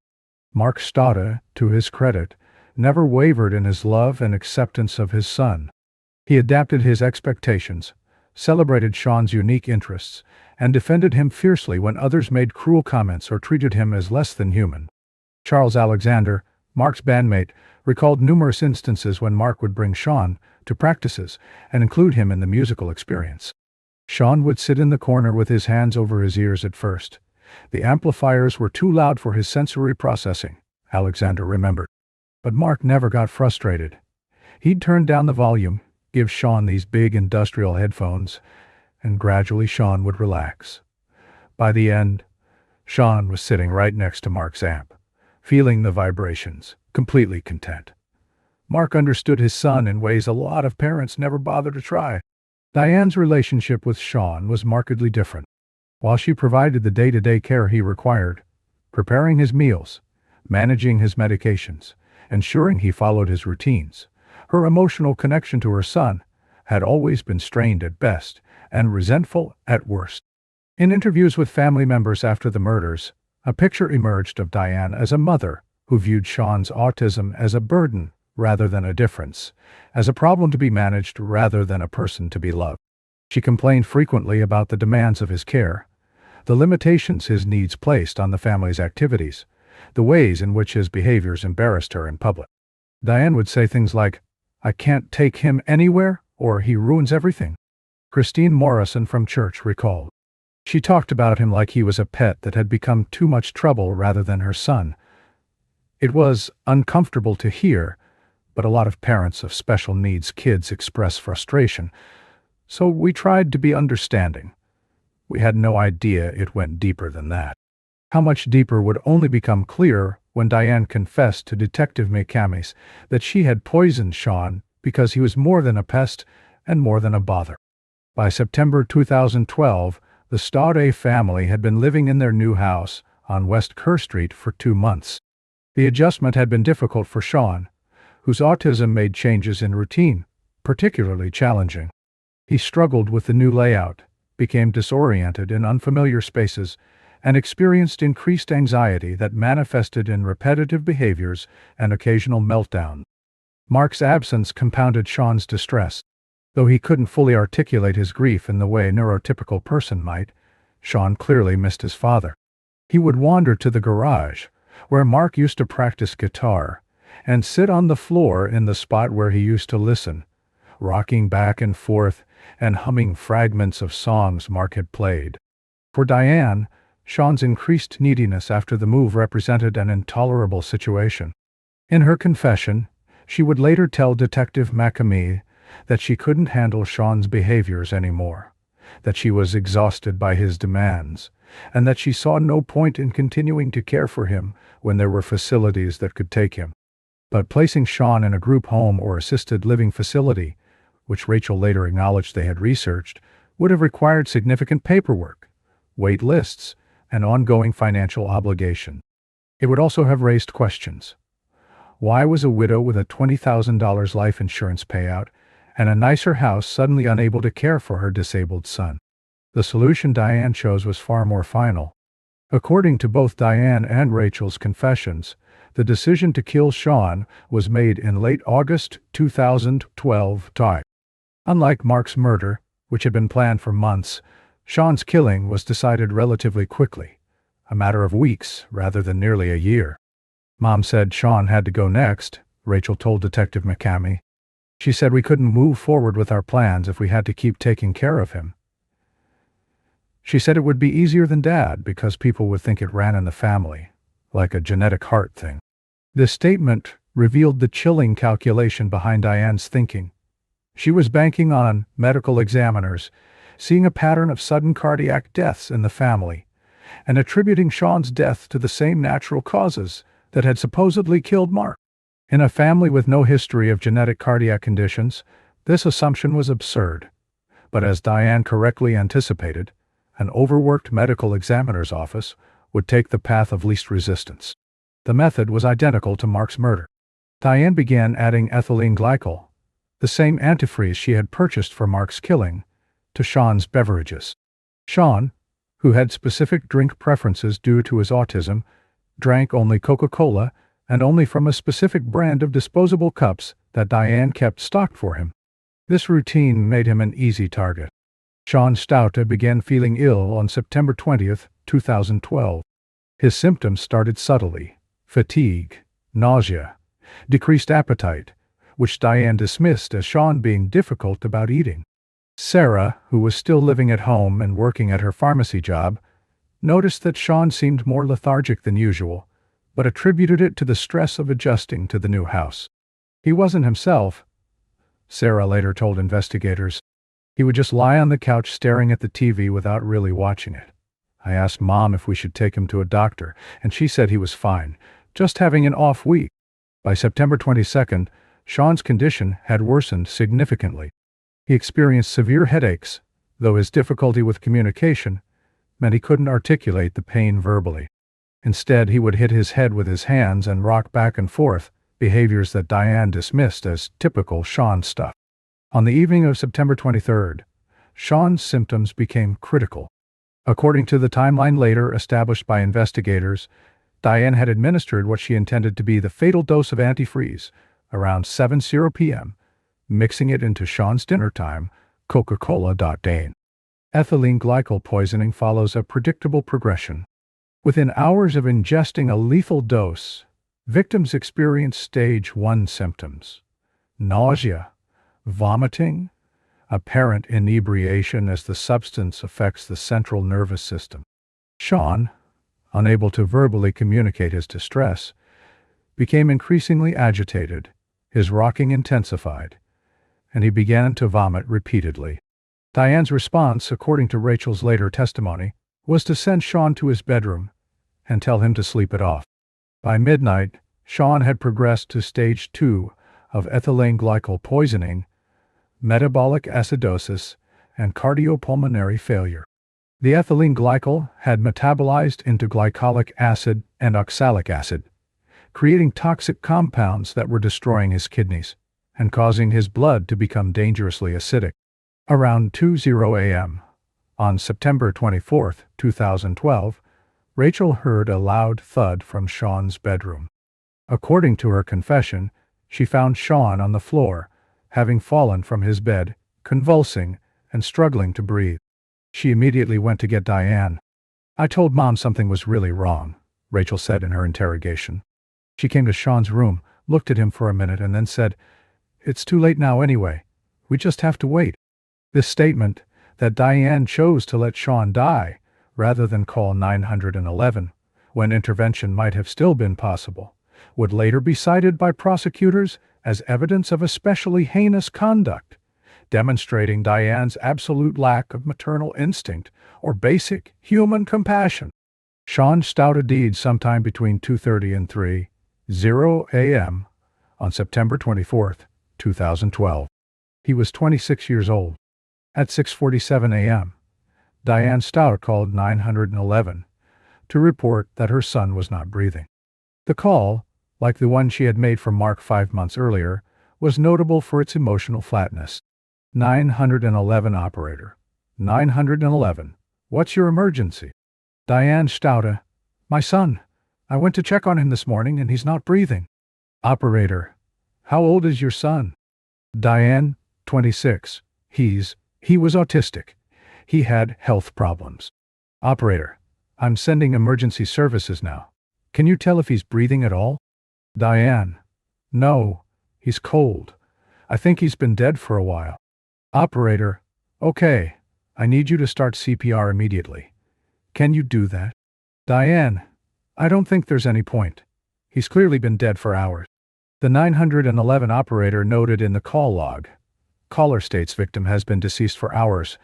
Mark Stouta, to his credit, never wavered in his love and acceptance of his son. He adapted his expectations, celebrated Sean's unique interests, and defended him fiercely when others made cruel comments or treated him as less than human. Charles Alexander, Mark's bandmate, recalled numerous instances when Mark would bring Sean to practices and include him in the musical experience. Sean would sit in the corner with his hands over his ears at first. The amplifiers were too loud for his sensory processing, Alexander remembered. But Mark never got frustrated. He'd turn down the volume, give Sean these big industrial headphones, and gradually Sean would relax. By the end, Sean was sitting right next to Mark's amp, feeling the vibrations, completely content. Mark understood his son in ways a lot of parents never bother to try. Diane's relationship with Sean was markedly different. While she provided the day-to-day care he required, preparing his meals, managing his medications, ensuring he followed his routines, her emotional connection to her son had always been strained at best and resentful at worst. In interviews with family members after the murders, a picture emerged of Diane as a mother who viewed Sean's autism as a burden rather than a difference, as a problem to be managed rather than a person to be loved. She complained frequently about the demands of his care, the limitations his needs placed on the family's activities, the ways in which his behaviors embarrassed her in public. Diane would say things like, "I can't take him anywhere," or "he ruins everything." Christine Morrison from church recalled. She talked about him like he was a pet that had become too much trouble rather than her son. It was uncomfortable to hear, but a lot of parents of special needs kids express frustration, so we tried to be understanding. We had no idea it went deeper than that. How much deeper would only become clear when Diane confessed to Detective McCamis that she had poisoned Sean because he was more than a pest and more than a bother. By September 2012, the Stouta family had been living in their new house on West Kerr Street for 2 months. The adjustment had been difficult for Sean, whose autism made changes in routine particularly challenging. He struggled with the new layout, became disoriented in unfamiliar spaces, and experienced increased anxiety that manifested in repetitive behaviors and occasional meltdowns. Mark's absence compounded Sean's distress. Though he couldn't fully articulate his grief in the way a neurotypical person might, Sean clearly missed his father. He would wander to the garage, where Mark used to practice guitar, and sit on the floor in the spot where he used to listen, rocking back and forth and humming fragments of songs Mark had played. For Diane, Sean's increased neediness after the move represented an intolerable situation. In her confession, she would later tell Detective McCamis that she couldn't handle Sean's behaviors anymore, that she was exhausted by his demands, and that she saw no point in continuing to care for him when there were facilities that could take him. But placing Sean in a group home or assisted living facility, which Rachel later acknowledged they had researched, would have required significant paperwork, wait lists, and ongoing financial obligation. It would also have raised questions. Why was a widow with a $20,000 life insurance payout and a nicer house suddenly unable to care for her disabled son. The solution Diane chose was far more final. According to both Diane and Rachel's confessions, the decision to kill Sean was made in late August 2012 time. Unlike Mark's murder, which had been planned for months, Sean's killing was decided relatively quickly, a matter of weeks rather than nearly a year. Mom said Sean had to go next, Rachel told Detective McCamey. She said we couldn't move forward with our plans if we had to keep taking care of him. She said it would be easier than Dad because people would think it ran in the family, like a genetic heart thing. This statement revealed the chilling calculation behind Diane's thinking. She was banking on medical examiners seeing a pattern of sudden cardiac deaths in the family and attributing Sean's death to the same natural causes that had supposedly killed Mark. In a family with no history of genetic cardiac conditions, this assumption was absurd. But as Diane correctly anticipated, an overworked medical examiner's office would take the path of least resistance. The method was identical to Mark's murder. Diane began adding ethylene glycol, the same antifreeze she had purchased for Mark's killing, to Sean's beverages. Sean, who had specific drink preferences due to his autism, drank only Coca-Cola and only from a specific brand of disposable cups that Diane kept stocked for him. This routine made him an easy target. Sean Stouta began feeling ill on September 20th, 2012. His symptoms started subtly: fatigue, nausea, decreased appetite, which Diane dismissed as Sean being difficult about eating. Sarah, who was still living at home and working at her pharmacy job, noticed that Sean seemed more lethargic than usual, but attributed it to the stress of adjusting to the new house. He wasn't himself, Sarah later told investigators. He would just lie on the couch staring at the TV without really watching it. I asked Mom if we should take him to a doctor, and she said he was fine, just having an off week. By September 22nd, Sean's condition had worsened significantly. He experienced severe headaches, though his difficulty with communication meant he couldn't articulate the pain verbally. Instead, he would hit his head with his hands and rock back and forth, behaviors that Diane dismissed as typical Sean stuff. On the evening of September 23rd, Sean's symptoms became critical. According to the timeline later established by investigators, Diane had administered what she intended to be the fatal dose of antifreeze around 7:00 p.m., mixing it into Sean's dinner time, Coca-Cola. Dane. Ethylene glycol poisoning follows a predictable progression. Within hours of ingesting a lethal dose, victims experience stage 1 symptoms: nausea, vomiting, apparent inebriation as the substance affects the central nervous system. Sean, unable to verbally communicate his distress, became increasingly agitated. His rocking intensified, and he began to vomit repeatedly. Diane's response, according to Rachel's later testimony, was to send Sean to his bedroom and tell him to sleep it off. By midnight, Sean had progressed to stage 2 of ethylene glycol poisoning, metabolic acidosis, and cardiopulmonary failure. The ethylene glycol had metabolized into glycolic acid and oxalic acid, creating toxic compounds that were destroying his kidneys and causing his blood to become dangerously acidic. Around 2:00 a.m. on September 24, 2012, Rachel heard a loud thud from Sean's bedroom. According to her confession, she found Sean on the floor, having fallen from his bed, convulsing and struggling to breathe. She immediately went to get Diane. I told Mom something was really wrong, Rachel said in her interrogation. She came to Sean's room, looked at him for a minute, and then said, "It's too late now anyway. We just have to wait." This statement, that Diane chose to let Sean die rather than call 911, when intervention might have still been possible, would later be cited by prosecutors as evidence of especially heinous conduct, demonstrating Diane's absolute lack of maternal instinct or basic human compassion. Sean Stouta died sometime between 2:30 and 3:00 a.m. on September 24, 2012. He was 26 years old. At 6:47 a.m., Diane Stouta called 911 to report that her son was not breathing. The call, like the one she had made for Mark 5 months earlier, was notable for its emotional flatness. 911 operator. 911. What's your emergency? Diane Staude. My son. I went to check on him this morning and he's not breathing. Operator. How old is your son? Diane, 26. He was autistic. He had health problems. Operator. I'm sending emergency services now. Can you tell if he's breathing at all? Diane. No. He's cold. I think he's been dead for a while. Operator. Okay. I need you to start CPR immediately. Can you do that? Diane. I don't think there's any point. He's clearly been dead for hours. The 911 operator noted in the call log. Caller states victim has been deceased for hours,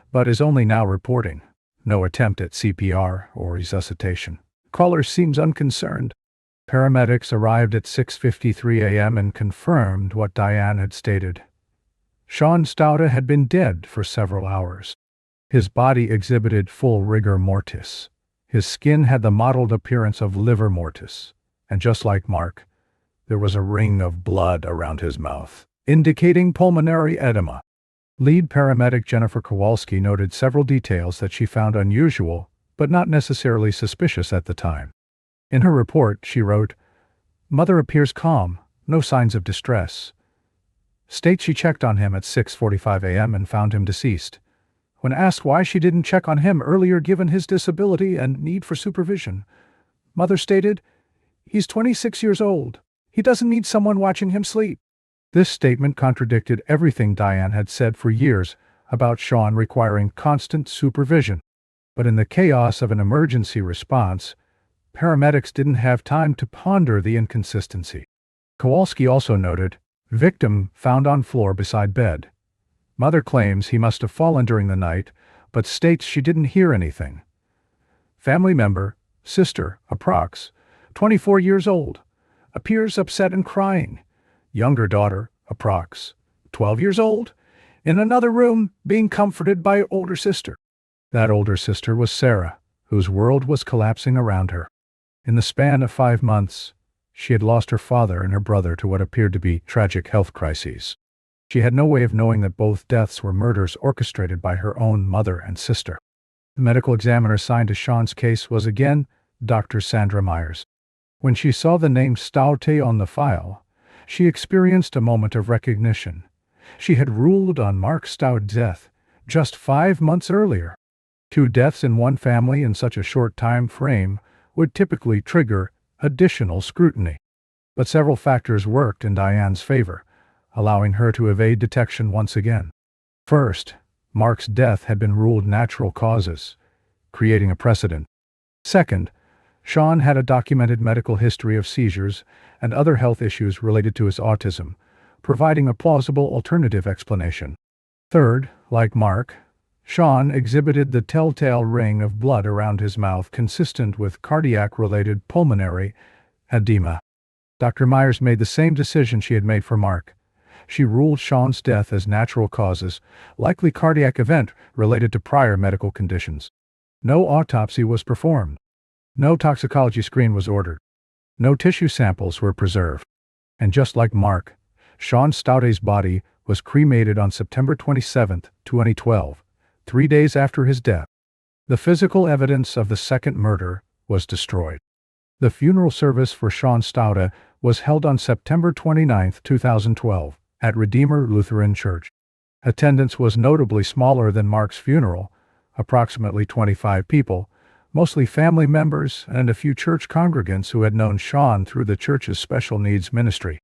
but is only now reporting. No attempt at CPR or resuscitation. Caller seems unconcerned. Paramedics arrived at 6:53 a.m. and confirmed what Diane had stated. Sean Staude had been dead for several hours. His body exhibited full rigor mortis. His skin had the mottled appearance of livor mortis, and just like Mark, there was a ring of blood around his mouth, indicating pulmonary edema. Lead paramedic Jennifer Kowalski noted several details that she found unusual, but not necessarily suspicious at the time. In her report, she wrote, "Mother appears calm, no signs of distress. States she checked on him at 6:45 a.m. and found him deceased. When asked why she didn't check on him earlier given his disability and need for supervision, Mother stated, 'He's 26 years old. He doesn't need someone watching him sleep.'" This statement contradicted everything Diane had said for years about Sean requiring constant supervision. But in the chaos of an emergency response, paramedics didn't have time to ponder the inconsistency. Kowalski also noted, victim found on floor beside bed. Mother claims he must have fallen during the night, but states she didn't hear anything. Family member, sister, approx. 24 years old, appears upset and crying. Younger daughter, approx. 12 years old, in another room being comforted by older sister. That older sister was Sarah, whose world was collapsing around her. In the span of 5 months, she had lost her father and her brother to what appeared to be tragic health crises. She had no way of knowing that both deaths were murders orchestrated by her own mother and sister. The medical examiner assigned to Sean's case was again Dr. Sandra Myers. When she saw the name Staude on the file, she experienced a moment of recognition. She had ruled on Mark Staude's death just 5 months earlier. 2 deaths in one family in such a short time frame would typically trigger additional scrutiny. But several factors worked in Diane's favor, allowing her to evade detection once again. First, Mark's death had been ruled natural causes, creating a precedent. Second, Sean had a documented medical history of seizures and other health issues related to his autism, providing a plausible alternative explanation. Third, like Mark, Sean exhibited the telltale ring of blood around his mouth consistent with cardiac-related pulmonary edema. Dr. Myers made the same decision she had made for Mark. She ruled Sean's death as natural causes, likely cardiac event related to prior medical conditions. No autopsy was performed. No toxicology screen was ordered. No tissue samples were preserved. And just like Mark, Sean Staude's body was cremated on September 27, 2012, 3 days after his death. The physical evidence of the second murder was destroyed. The funeral service for Sean Staude was held on September 29, 2012, at Redeemer Lutheran Church. Attendance was notably smaller than Mark's funeral, approximately 25 people, mostly family members and a few church congregants who had known Sean through the church's special needs ministry.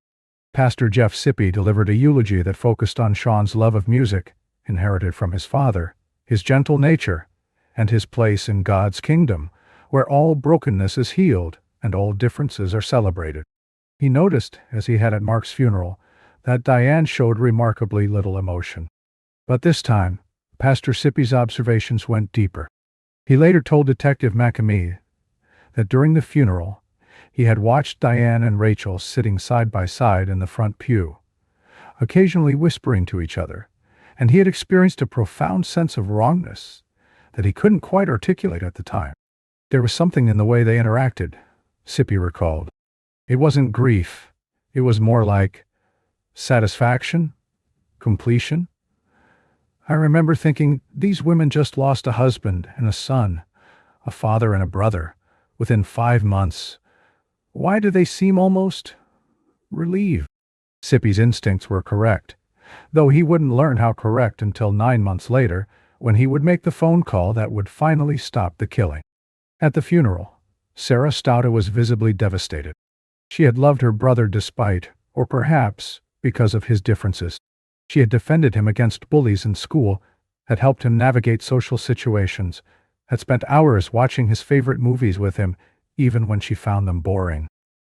Pastor Jeff Sippy delivered a eulogy that focused on Sean's love of music, inherited from his father, his gentle nature, and his place in God's kingdom, where all brokenness is healed and all differences are celebrated. He noticed, as he had at Mark's funeral, that Diane showed remarkably little emotion. But this time, Pastor Sippy's observations went deeper. He later told Detective McAmee that during the funeral, he had watched Diane and Rachel sitting side by side in the front pew, occasionally whispering to each other, and he had experienced a profound sense of wrongness that he couldn't quite articulate at the time. There was something in the way they interacted, Sippy recalled. It wasn't grief. It was more like, Satisfaction? Completion? I remember thinking, these women just lost a husband and a son, a father and a brother, within 5 months. Why do they seem almost relieved? Sippy's instincts were correct, though he wouldn't learn how correct until 9 months later, when he would make the phone call that would finally stop the killing. At the funeral, Sarah Stauda was visibly devastated. She had loved her brother despite, or perhaps because of his differences. She had defended him against bullies in school, had helped him navigate social situations, had spent hours watching his favorite movies with him, even when she found them boring.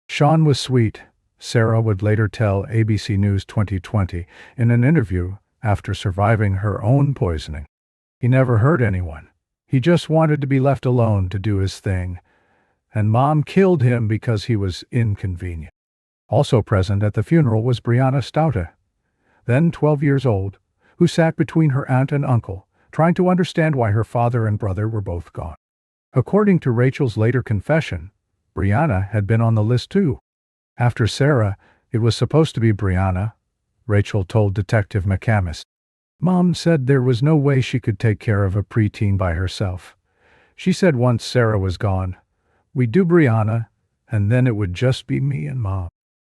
Sean was sweet, Sarah would later tell ABC News 2020 in an interview after surviving her own poisoning. He never hurt anyone. He just wanted to be left alone to do his thing. And Mom killed him because he was inconvenient. Also present at the funeral was Brianna Stauda, then 12 years old, who sat between her aunt and uncle, trying to understand why her father and brother were both gone. According to Rachel's later confession, Brianna had been on the list too. After Sarah, it was supposed to be Brianna, Rachel told Detective McCamus. Mom said there was no way she could take care of a preteen by herself. She said once Sarah was gone, we'd do Brianna, and then it would just be me and Mom.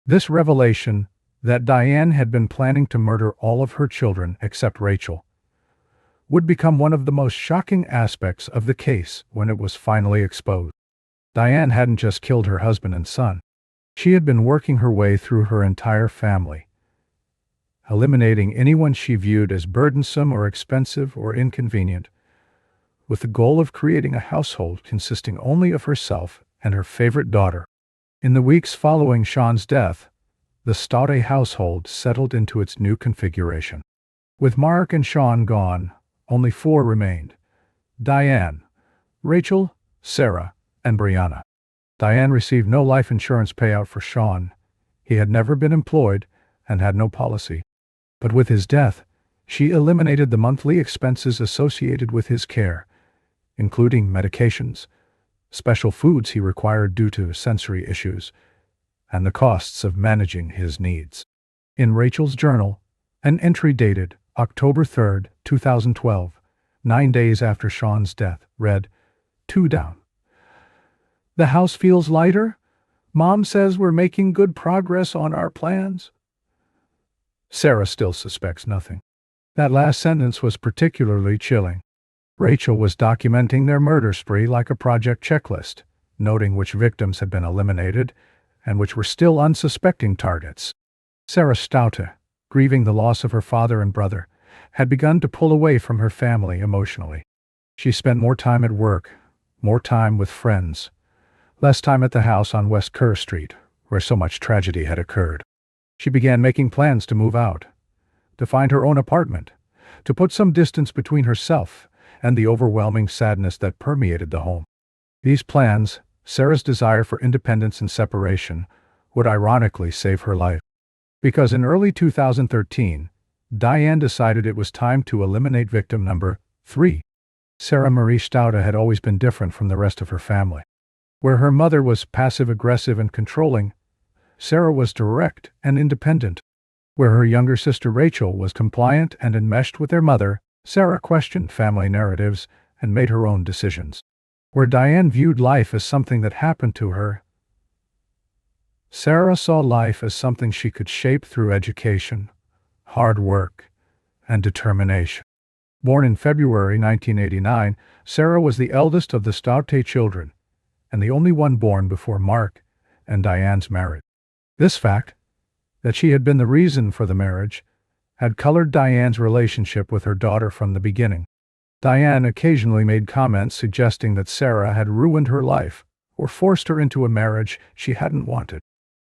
This revelation, that Diane had been planning to murder all of her children except Rachel, would become one of the most shocking aspects of the case when it was finally exposed. Diane hadn't just killed her husband and son. She had been working her way through her entire family, eliminating anyone she viewed as burdensome or expensive or inconvenient, with the goal of creating a household consisting only of herself and her favorite daughter. In the weeks following Sean's death, the Stauda household settled into its new configuration. With Mark and Sean gone, only 4 remained: Diane, Rachel, Sarah, and Brianna. Diane received no life insurance payout for Sean. He had never been employed and had no policy. But with his death, she eliminated the monthly expenses associated with his care, including medications, special foods he required due to sensory issues, and the costs of managing his needs. In Rachel's journal, an entry dated October 3, 2012, 9 days after Sean's death, read, 2 down. The house feels lighter. Mom says we're making good progress on our plans. Sarah still suspects nothing. That last sentence was particularly chilling. Rachel was documenting their murder spree like a project checklist, noting which victims had been eliminated and which were still unsuspecting targets. Sarah Stauda, grieving the loss of her father and brother, had begun to pull away from her family emotionally. She spent more time at work, more time with friends, less time at the house on West Kerr Street, where so much tragedy had occurred. She began making plans to move out, to find her own apartment, to put some distance between herself and the overwhelming sadness that permeated the home. These plans, Sarah's desire for independence and separation, would ironically save her life. Because in early 2013, Diane decided it was time to eliminate victim number 3. Sarah Marie Stauda had always been different from the rest of her family. Where her mother was passive-aggressive and controlling, Sarah was direct and independent. Where her younger sister Rachel was compliant and enmeshed with their mother, Sarah questioned family narratives and made her own decisions. Where Diane viewed life as something that happened to her, Sarah saw life as something she could shape through education, hard work, and determination. Born in February 1989, Sarah was the eldest of the Stauda children, and the only one born before Mark and Diane's marriage. This fact, that she had been the reason for the marriage, had colored Diane's relationship with her daughter from the beginning. Diane occasionally made comments suggesting that Sarah had ruined her life or forced her into a marriage she hadn't wanted.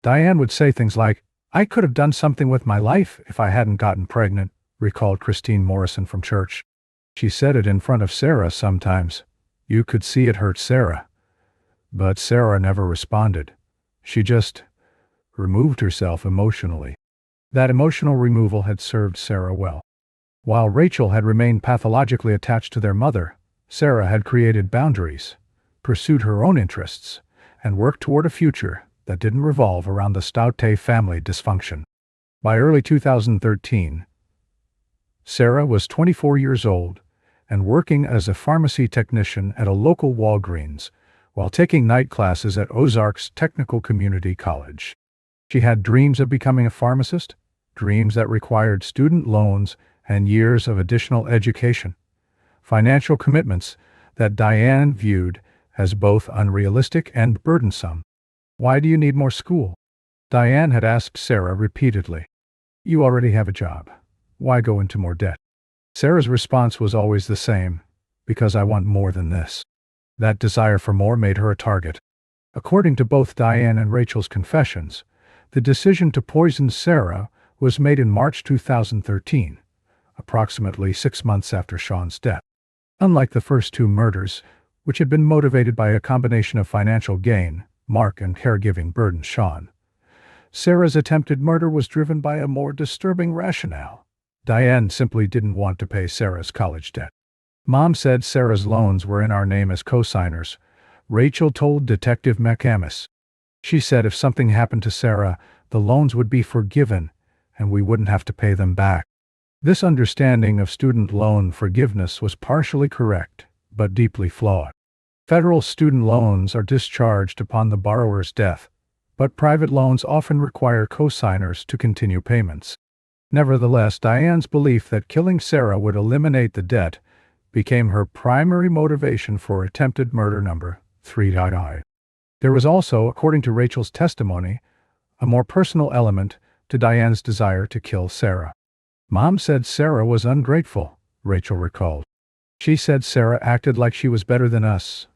Diane would say things like, "I could have done something with my life if I hadn't gotten pregnant," recalled Christine Morrison from church. She said it in front of Sarah sometimes. You could see it hurt Sarah. But Sarah never responded. She just removed herself emotionally. That emotional removal had served Sarah well. While Rachel had remained pathologically attached to their mother, Sarah had created boundaries, pursued her own interests, and worked toward a future that didn't revolve around the Stauda family dysfunction. By early 2013, Sarah was 24 years old and working as a pharmacy technician at a local Walgreens while taking night classes at Ozarks Technical Community College. She had dreams of becoming a pharmacist, dreams that required student loans and years of additional education, financial commitments that Diane viewed as both unrealistic and burdensome. "Why do you need more school?" Diane had asked Sarah repeatedly. "You already have a job. Why go into more debt?" Sarah's response was always the same: "Because I want more than this." That desire for more made her a target. According to both Diane and Rachel's confessions, the decision to poison Sarah was made in March 2013, approximately 6 months after Sean's death. Unlike the first two murders, which had been motivated by a combination of financial gain, Mark, and caregiving burden, Sean, Sarah's attempted murder was driven by a more disturbing rationale. Diane simply didn't want to pay Sarah's college debt. "Mom said Sarah's loans were in our name as co-signers," Rachel told Detective McAmis. "She said if something happened to Sarah, the loans would be forgiven and we wouldn't have to pay them back." This understanding of student loan forgiveness was partially correct, but deeply flawed. Federal student loans are discharged upon the borrower's death, but private loans often require co-signers to continue payments. Nevertheless, Diane's belief that killing Sarah would eliminate the debt became her primary motivation for attempted murder number 3. There was also, according to Rachel's testimony, a more personal element to Diane's desire to kill Sarah. "Mom said Sarah was ungrateful," Rachel recalled. "She said Sarah acted like she was better than us,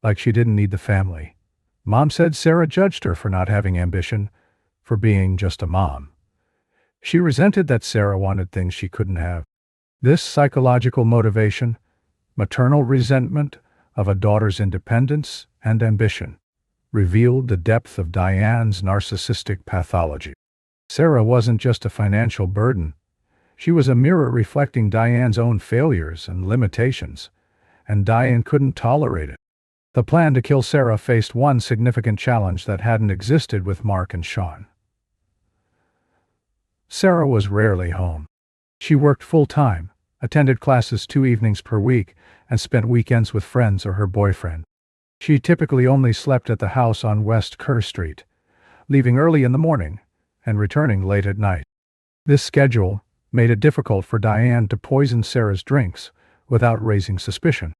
like she didn't need the family. Mom said Sarah judged her for not having ambition, for being just a mom. She resented that Sarah wanted things she couldn't have." This psychological motivation, maternal resentment of a daughter's independence and ambition, revealed the depth of Diane's narcissistic pathology. Sarah wasn't just a financial burden. She was a mirror reflecting Diane's own failures and limitations, and Diane couldn't tolerate it. The plan to kill Sarah faced one significant challenge that hadn't existed with Mark and Sean. Sarah was rarely home. She worked full-time, attended classes 2 evenings per week, and spent weekends with friends or her boyfriend. She typically only slept at the house on West Kerr Street, leaving early in the morning and returning late at night. This schedule made it difficult for Diane to poison Sarah's drinks without raising suspicion.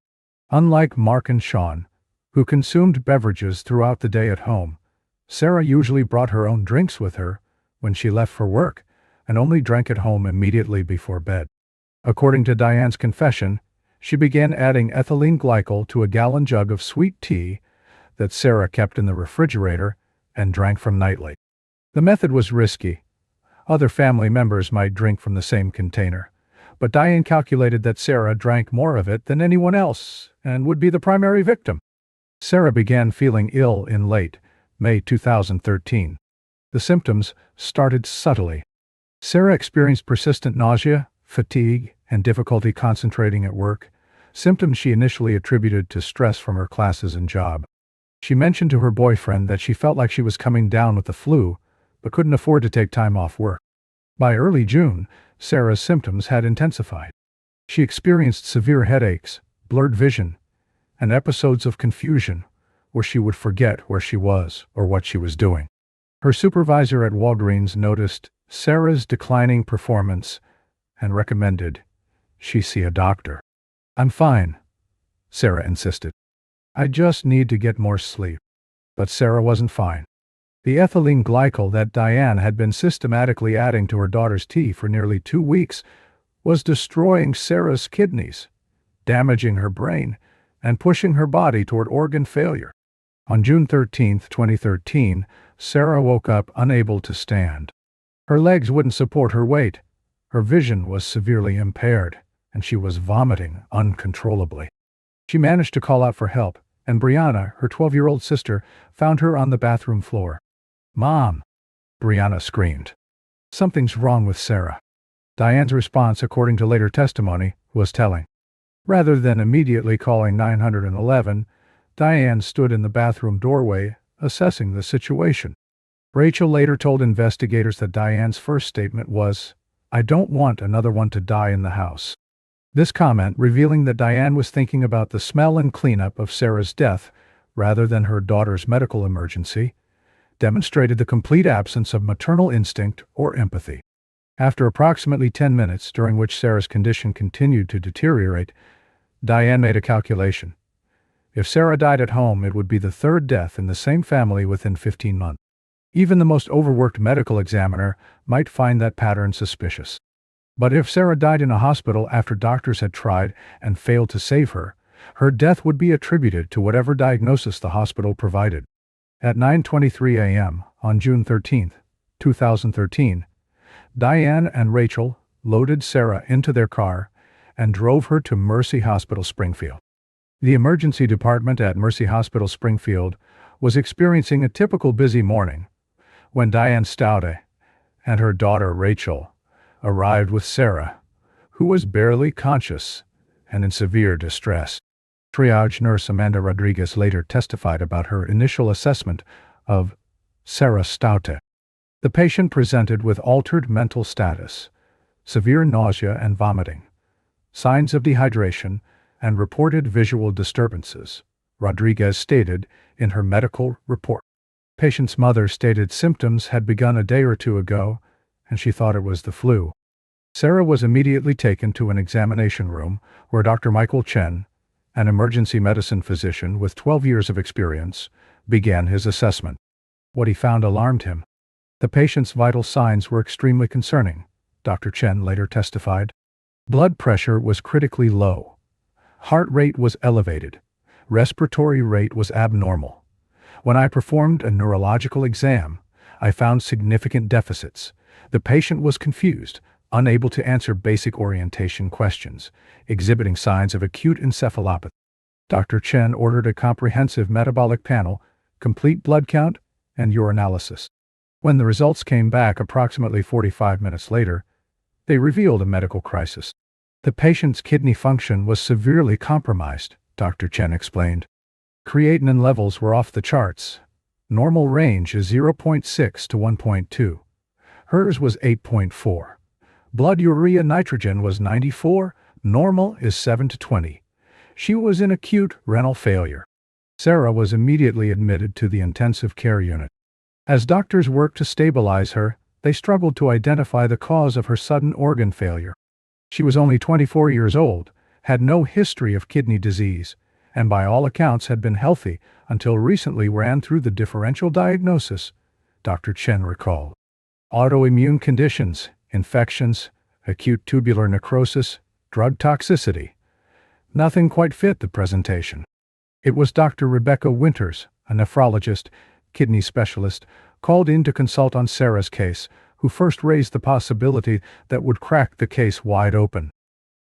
Unlike Mark and Sean, who consumed beverages throughout the day at home, Sarah usually brought her own drinks with her when she left for work and only drank at home immediately before bed. According to Diane's confession, she began adding ethylene glycol to a gallon jug of sweet tea that Sarah kept in the refrigerator and drank from nightly. The method was risky. Other family members might drink from the same container, but Diane calculated that Sarah drank more of it than anyone else and would be the primary victim. Sarah began feeling ill in late May 2013. The symptoms started subtly. Sarah experienced persistent nausea, fatigue, and difficulty concentrating at work, symptoms she initially attributed to stress from her classes and job. She mentioned to her boyfriend that she felt like she was coming down with the flu, but couldn't afford to take time off work. By early June, Sarah's symptoms had intensified. She experienced severe headaches, blurred vision, and episodes of confusion where she would forget where she was or what she was doing. Her supervisor at Walgreens noticed Sarah's declining performance and recommended she see a doctor. "I'm fine," Sarah insisted. "I just need to get more sleep." But Sarah wasn't fine. The ethylene glycol that Diane had been systematically adding to her daughter's tea for nearly 2 weeks was destroying Sarah's kidneys, damaging her brain, and pushing her body toward organ failure. On June 13, 2013, Sarah woke up unable to stand. Her legs wouldn't support her weight, her vision was severely impaired, and she was vomiting uncontrollably. She managed to call out for help, and Brianna, her 12-year-old sister, found her on the bathroom floor. "Mom!" Brianna screamed. "Something's wrong with Sarah." Diane's response, according to later testimony, was telling. Rather than immediately calling 911, Diane stood in the bathroom doorway, assessing the situation. Rachel later told investigators that Diane's first statement was, "I don't want another one to die in the house." This comment, revealing that Diane was thinking about the smell and cleanup of Sarah's death rather than her daughter's medical emergency, demonstrated the complete absence of maternal instinct or empathy. After approximately 10 minutes, during which Sarah's condition continued to deteriorate, Diane made a calculation. If Sarah died at home, it would be the third death in the same family within 15 months. Even the most overworked medical examiner might find that pattern suspicious. But if Sarah died in a hospital after doctors had tried and failed to save her, her death would be attributed to whatever diagnosis the hospital provided. At 9:23 a.m. on June 13, 2013, Diane and Rachel loaded Sarah into their car and drove her to Mercy Hospital Springfield. The emergency department at Mercy Hospital Springfield was experiencing a typical busy morning when Diane Staude and her daughter Rachel arrived with Sarah, who was barely conscious and in severe distress. Triage nurse Amanda Rodriguez later testified about her initial assessment of Sarah Staude. The patient presented with altered mental status, severe nausea and vomiting, signs of dehydration, and reported visual disturbances, Rodriguez stated in her medical report. Patient's mother stated symptoms had begun a day or two ago, and she thought it was the flu. Sarah was immediately taken to an examination room where Dr. Michael Chen, an emergency medicine physician with 12 years of experience, began his assessment. What he found alarmed him. The patient's vital signs were extremely concerning, Dr. Chen later testified. Blood pressure was critically low. Heart rate was elevated. Respiratory rate was abnormal. When I performed a neurological exam, I found significant deficits. The patient was confused, unable to answer basic orientation questions, exhibiting signs of acute encephalopathy. Dr. Chen ordered a comprehensive metabolic panel, complete blood count, and urinalysis. When the results came back approximately 45 minutes later, they revealed a medical crisis. The patient's kidney function was severely compromised, Dr. Chen explained. Creatinine levels were off the charts. Normal range is 0.6 to 1.2. Hers was 8.4. Blood urea nitrogen was 94, normal is 7 to 20. She was in acute renal failure. Sarah was immediately admitted to the intensive care unit. As doctors worked to stabilize her, they struggled to identify the cause of her sudden organ failure. She was only 24 years old, had no history of kidney disease, and by all accounts had been healthy until recently ran through the differential diagnosis, Dr. Chen recalled. Autoimmune conditions, infections, acute tubular necrosis, drug toxicity. Nothing quite fit the presentation. It was Dr. Rebecca Winters, a nephrologist, kidney specialist, called in to consult on Sarah's case, who first raised the possibility that would crack the case wide open.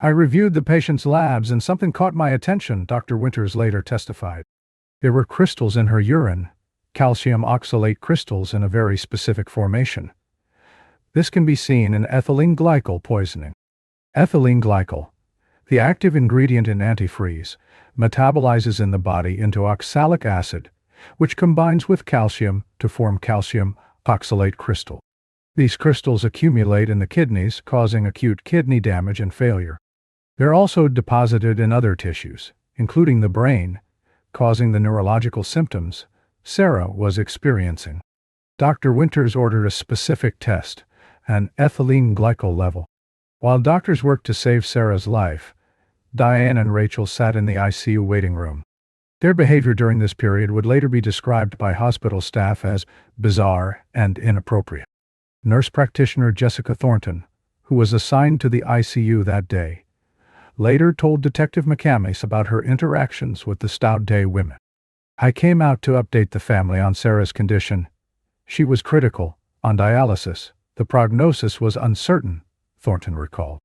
"I reviewed the patient's labs and something caught my attention," Dr. Winters later testified. There were crystals in her urine, calcium oxalate crystals in a very specific formation. This can be seen in ethylene glycol poisoning. Ethylene glycol, the active ingredient in antifreeze, metabolizes in the body into oxalic acid, which combines with calcium to form calcium oxalate crystal. These crystals accumulate in the kidneys, causing acute kidney damage and failure. They're also deposited in other tissues, including the brain, causing the neurological symptoms Sarah was experiencing. Dr. Winters ordered a specific test, an ethylene glycol level. While doctors worked to save Sarah's life, Diane and Rachel sat in the ICU waiting room. Their behavior during this period would later be described by hospital staff as bizarre and inappropriate. Nurse practitioner Jessica Thornton, who was assigned to the ICU that day, later told Detective McCamus about her interactions with the Staude women. "I came out to update the family on Sarah's condition. She was critical, on dialysis. The prognosis was uncertain," Thornton recalled.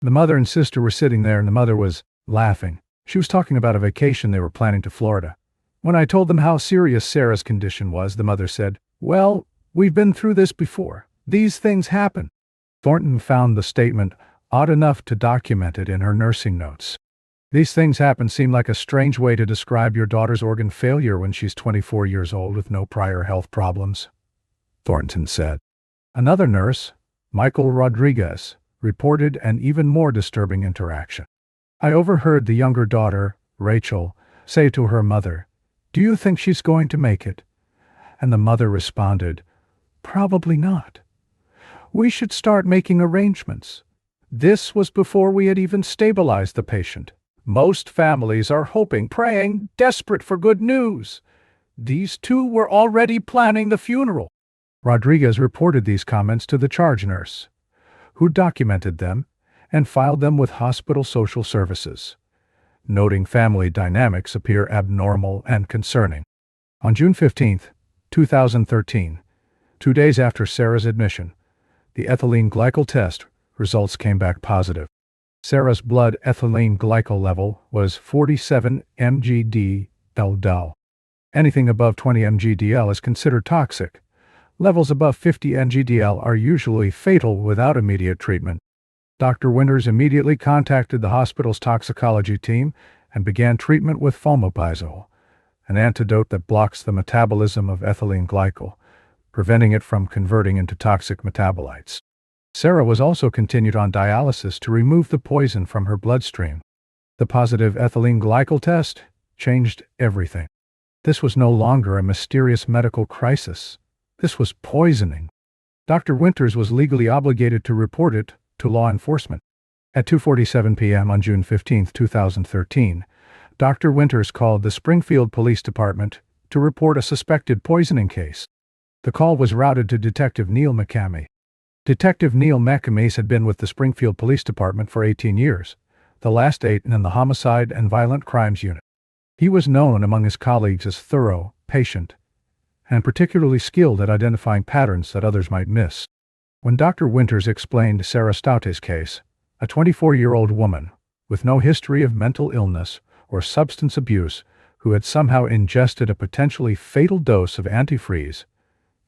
The mother and sister were sitting there and the mother was laughing. She was talking about a vacation they were planning to Florida. When I told them how serious Sarah's condition was, the mother said, "Well, we've been through this before. These things happen." Thornton found the statement odd enough to document it in her nursing notes. "These things happen" seem like a strange way to describe your daughter's organ failure when she's 24 years old with no prior health problems. Thornton said. Another nurse, Michael Rodriguez, reported an even more disturbing interaction. I overheard the younger daughter, Rachel, say to her mother, "Do you think she's going to make it?" And the mother responded, "Probably not. We should start making arrangements." This was before we had even stabilized the patient. Most families are hoping, praying, desperate for good news. These two were already planning the funeral. Rodriguez reported these comments to the charge nurse, who documented them and filed them with hospital social services, noting family dynamics appear abnormal and concerning. On June 15, 2013, 2 days after Sarah's admission, the ethylene glycol test results came back positive. Sarah's blood ethylene glycol level was 47 mg/dL. Anything above 20 mg/dL is considered toxic. Levels above 50 mg/dL are usually fatal without immediate treatment. Dr. Winters immediately contacted the hospital's toxicology team and began treatment with fomepizole, an antidote that blocks the metabolism of ethylene glycol, preventing it from converting into toxic metabolites. Sarah was also continued on dialysis to remove the poison from her bloodstream. The positive ethylene glycol test changed everything. This was no longer a mysterious medical crisis. This was poisoning. Dr. Winters was legally obligated to report it to law enforcement. At 2:47 p.m. on June 15, 2013, Dr. Winters called the Springfield Police Department to report a suspected poisoning case. The call was routed to Detective Neil McCamey. Detective Neil McCamey had been with the Springfield Police Department for 18 years, the last 8 in the Homicide and Violent Crimes Unit. He was known among his colleagues as thorough, patient, and particularly skilled at identifying patterns that others might miss. When Dr. Winters explained Sarah Staute's case, a 24-year-old woman with no history of mental illness or substance abuse who had somehow ingested a potentially fatal dose of antifreeze,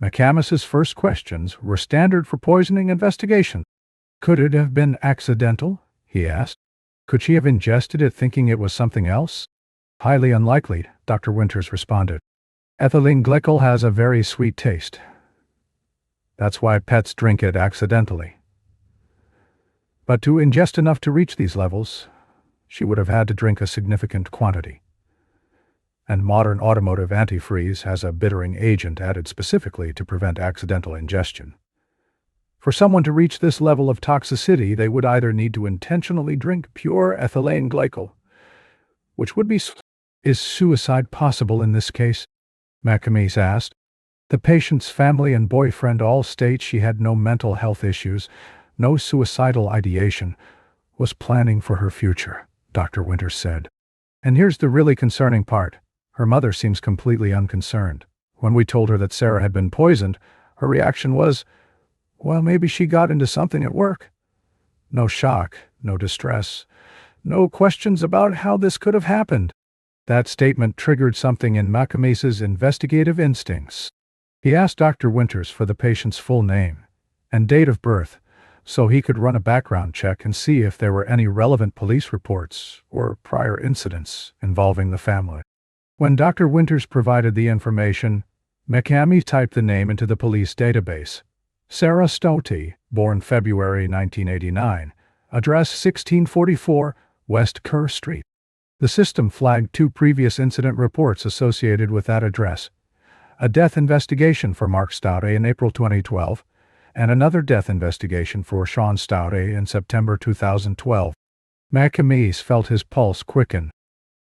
McCamus's first questions were standard for poisoning investigation. Could it have been accidental? He asked. Could she have ingested it thinking it was something else? Highly unlikely, Dr. Winters responded. Ethylene glycol has a very sweet taste. That's why pets drink it accidentally. But to ingest enough to reach these levels, she would have had to drink a significant quantity. And modern automotive antifreeze has a bittering agent added specifically to prevent accidental ingestion. For someone to reach this level of toxicity, they would either need to intentionally drink pure ethylene glycol, which would be... Is suicide possible in this case? McCamey asked. The patient's family and boyfriend all state she had no mental health issues, no suicidal ideation, was planning for her future, Dr. Winters said. And here's the really concerning part. Her mother seems completely unconcerned. When we told her that Sarah had been poisoned, her reaction was, well, maybe she got into something at work. No shock, no distress, no questions about how this could have happened. That statement triggered something in McCamey's investigative instincts. He asked Dr. Winters for the patient's full name and date of birth so he could run a background check and see if there were any relevant police reports or prior incidents involving the family. When Dr. Winters provided the information, McCamey typed the name into the police database. Sarah Staute, born February 1989, address 1644 West Kerr Street. The system flagged 2 previous incident reports associated with that address: a death investigation for Mark Staute in April 2012, and another death investigation for Sean Staute in September 2012. McCamey felt his pulse quicken.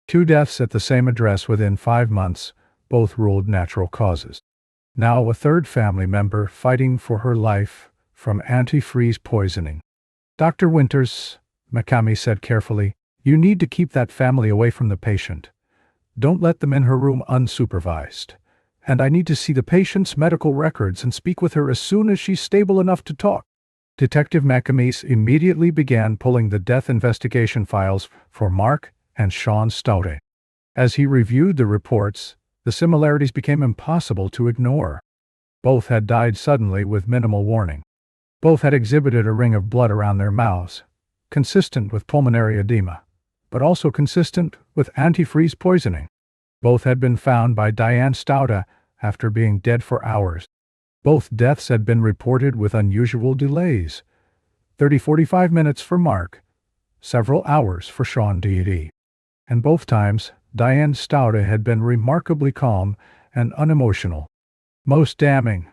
2 deaths at the same address within 5 months, both ruled natural causes. Now a 3rd family member fighting for her life from antifreeze poisoning. Dr. Winters, McCamey said carefully, you need to keep that family away from the patient. Don't let them in her room unsupervised. And I need to see the patient's medical records and speak with her as soon as she's stable enough to talk. Detective McCamey immediately began pulling the death investigation files for Mark and Sean Staute. As he reviewed the reports, the similarities became impossible to ignore. Both had died suddenly with minimal warning. Both had exhibited a ring of blood around their mouths, consistent with pulmonary edema, but also consistent with antifreeze poisoning. Both had been found by Diane Staute after being dead for hours. Both deaths had been reported with unusual delays. 45 minutes for Mark, several hours for Sean D. And both times, Diane Staude had been remarkably calm and unemotional. Most damning,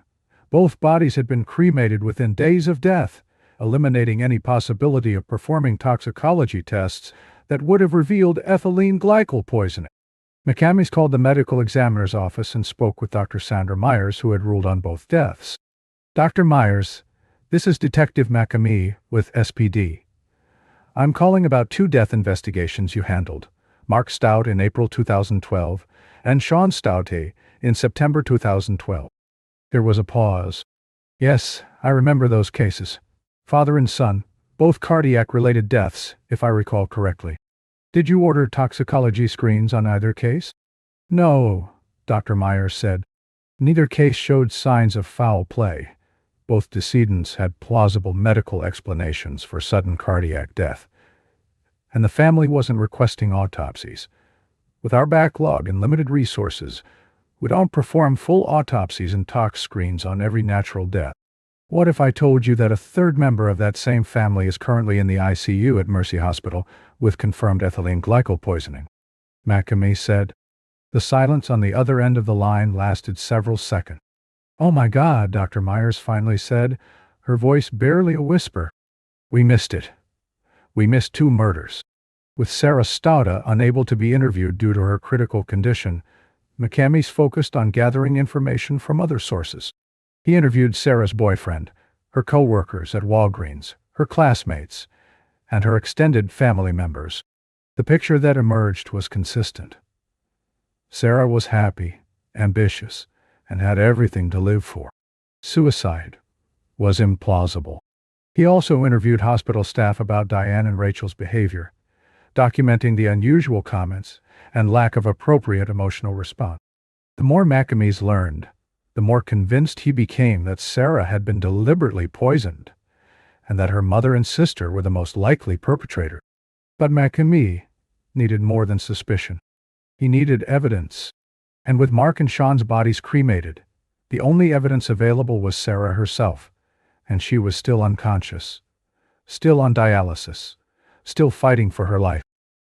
both bodies had been cremated within days of death, eliminating any possibility of performing toxicology tests that would have revealed ethylene glycol poisoning. McCammys called the medical examiner's office and spoke with Dr. Sandra Myers, who had ruled on both deaths. Dr. Myers, this is Detective McCammy with SPD. I'm calling about 2 death investigations you handled, Mark Stout in April 2012 and Sean Staude in September 2012. There was a pause. Yes, I remember those cases. Father and son, both cardiac-related deaths, if I recall correctly. Did you order toxicology screens on either case? No, Dr. Myers said. Neither case showed signs of foul play. Both decedents had plausible medical explanations for sudden cardiac death. And the family wasn't requesting autopsies. With our backlog and limited resources, we don't perform full autopsies and tox screens on every natural death. What if I told you that a third member of that same family is currently in the ICU at Mercy Hospital with confirmed ethylene glycol poisoning? McCamey said. The silence on the other end of the line lasted several seconds. Oh my God, Dr. Myers finally said, her voice barely a whisper. We missed it. We missed 2 murders. With Sarah Staude unable to be interviewed due to her critical condition, McCammys focused on gathering information from other sources. He interviewed Sarah's boyfriend, her co-workers at Walgreens, her classmates, and her extended family members. The picture that emerged was consistent. Sarah was happy, ambitious, and had everything to live for. Suicide was implausible. He also interviewed hospital staff about Diane and Rachel's behavior, documenting the unusual comments and lack of appropriate emotional response. The more McCammys learned, the more convinced he became that Sarah had been deliberately poisoned, and that her mother and sister were the most likely perpetrator. But McCamey needed more than suspicion. He needed evidence. And with Mark and Sean's bodies cremated, the only evidence available was Sarah herself, and she was still unconscious, still on dialysis, still fighting for her life.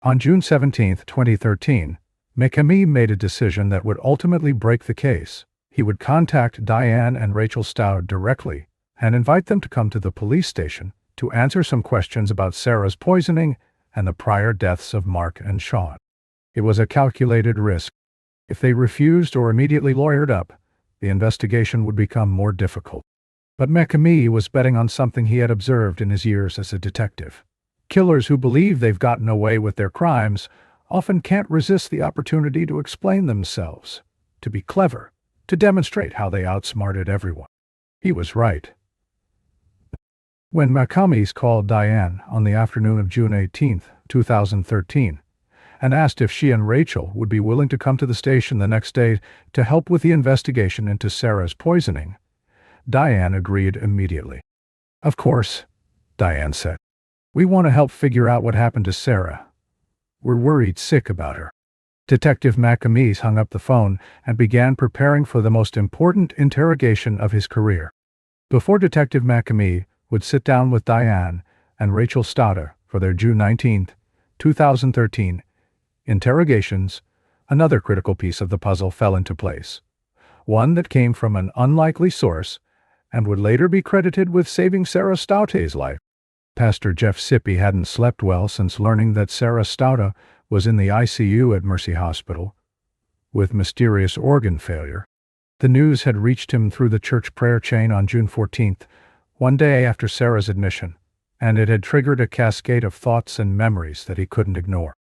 On June 17, 2013, McCamey made a decision that would ultimately break the case. He would contact Diane and Rachel Stout directly and invite them to come to the police station to answer some questions about Sarah's poisoning and the prior deaths of Mark and Sean. It was a calculated risk. If they refused or immediately lawyered up, the investigation would become more difficult. But McCamey was betting on something he had observed in his years as a detective. Killers who believe they've gotten away with their crimes often can't resist the opportunity to explain themselves, to be clever, to demonstrate how they outsmarted everyone. He was right. When McCammys called Diane on the afternoon of June 18, 2013, and asked if she and Rachel would be willing to come to the station the next day to help with the investigation into Sarah's poisoning, Diane agreed immediately. Of course, Diane said. We want to help figure out what happened to Sarah. We're worried sick about her. Detective McCammys hung up the phone and began preparing for the most important interrogation of his career. Before Detective McCammy would sit down with Diane and Rachel Staude for their June 19, 2013 interrogations, another critical piece of the puzzle fell into place. One that came from an unlikely source and would later be credited with saving Sarah Staude's life. Pastor Jeff Sippy hadn't slept well since learning that Sarah Staude was in the ICU at Mercy Hospital with mysterious organ failure. The news had reached him through the church prayer chain on June 14th, one day after Sarah's admission, and it had triggered a cascade of thoughts and memories that he couldn't ignore.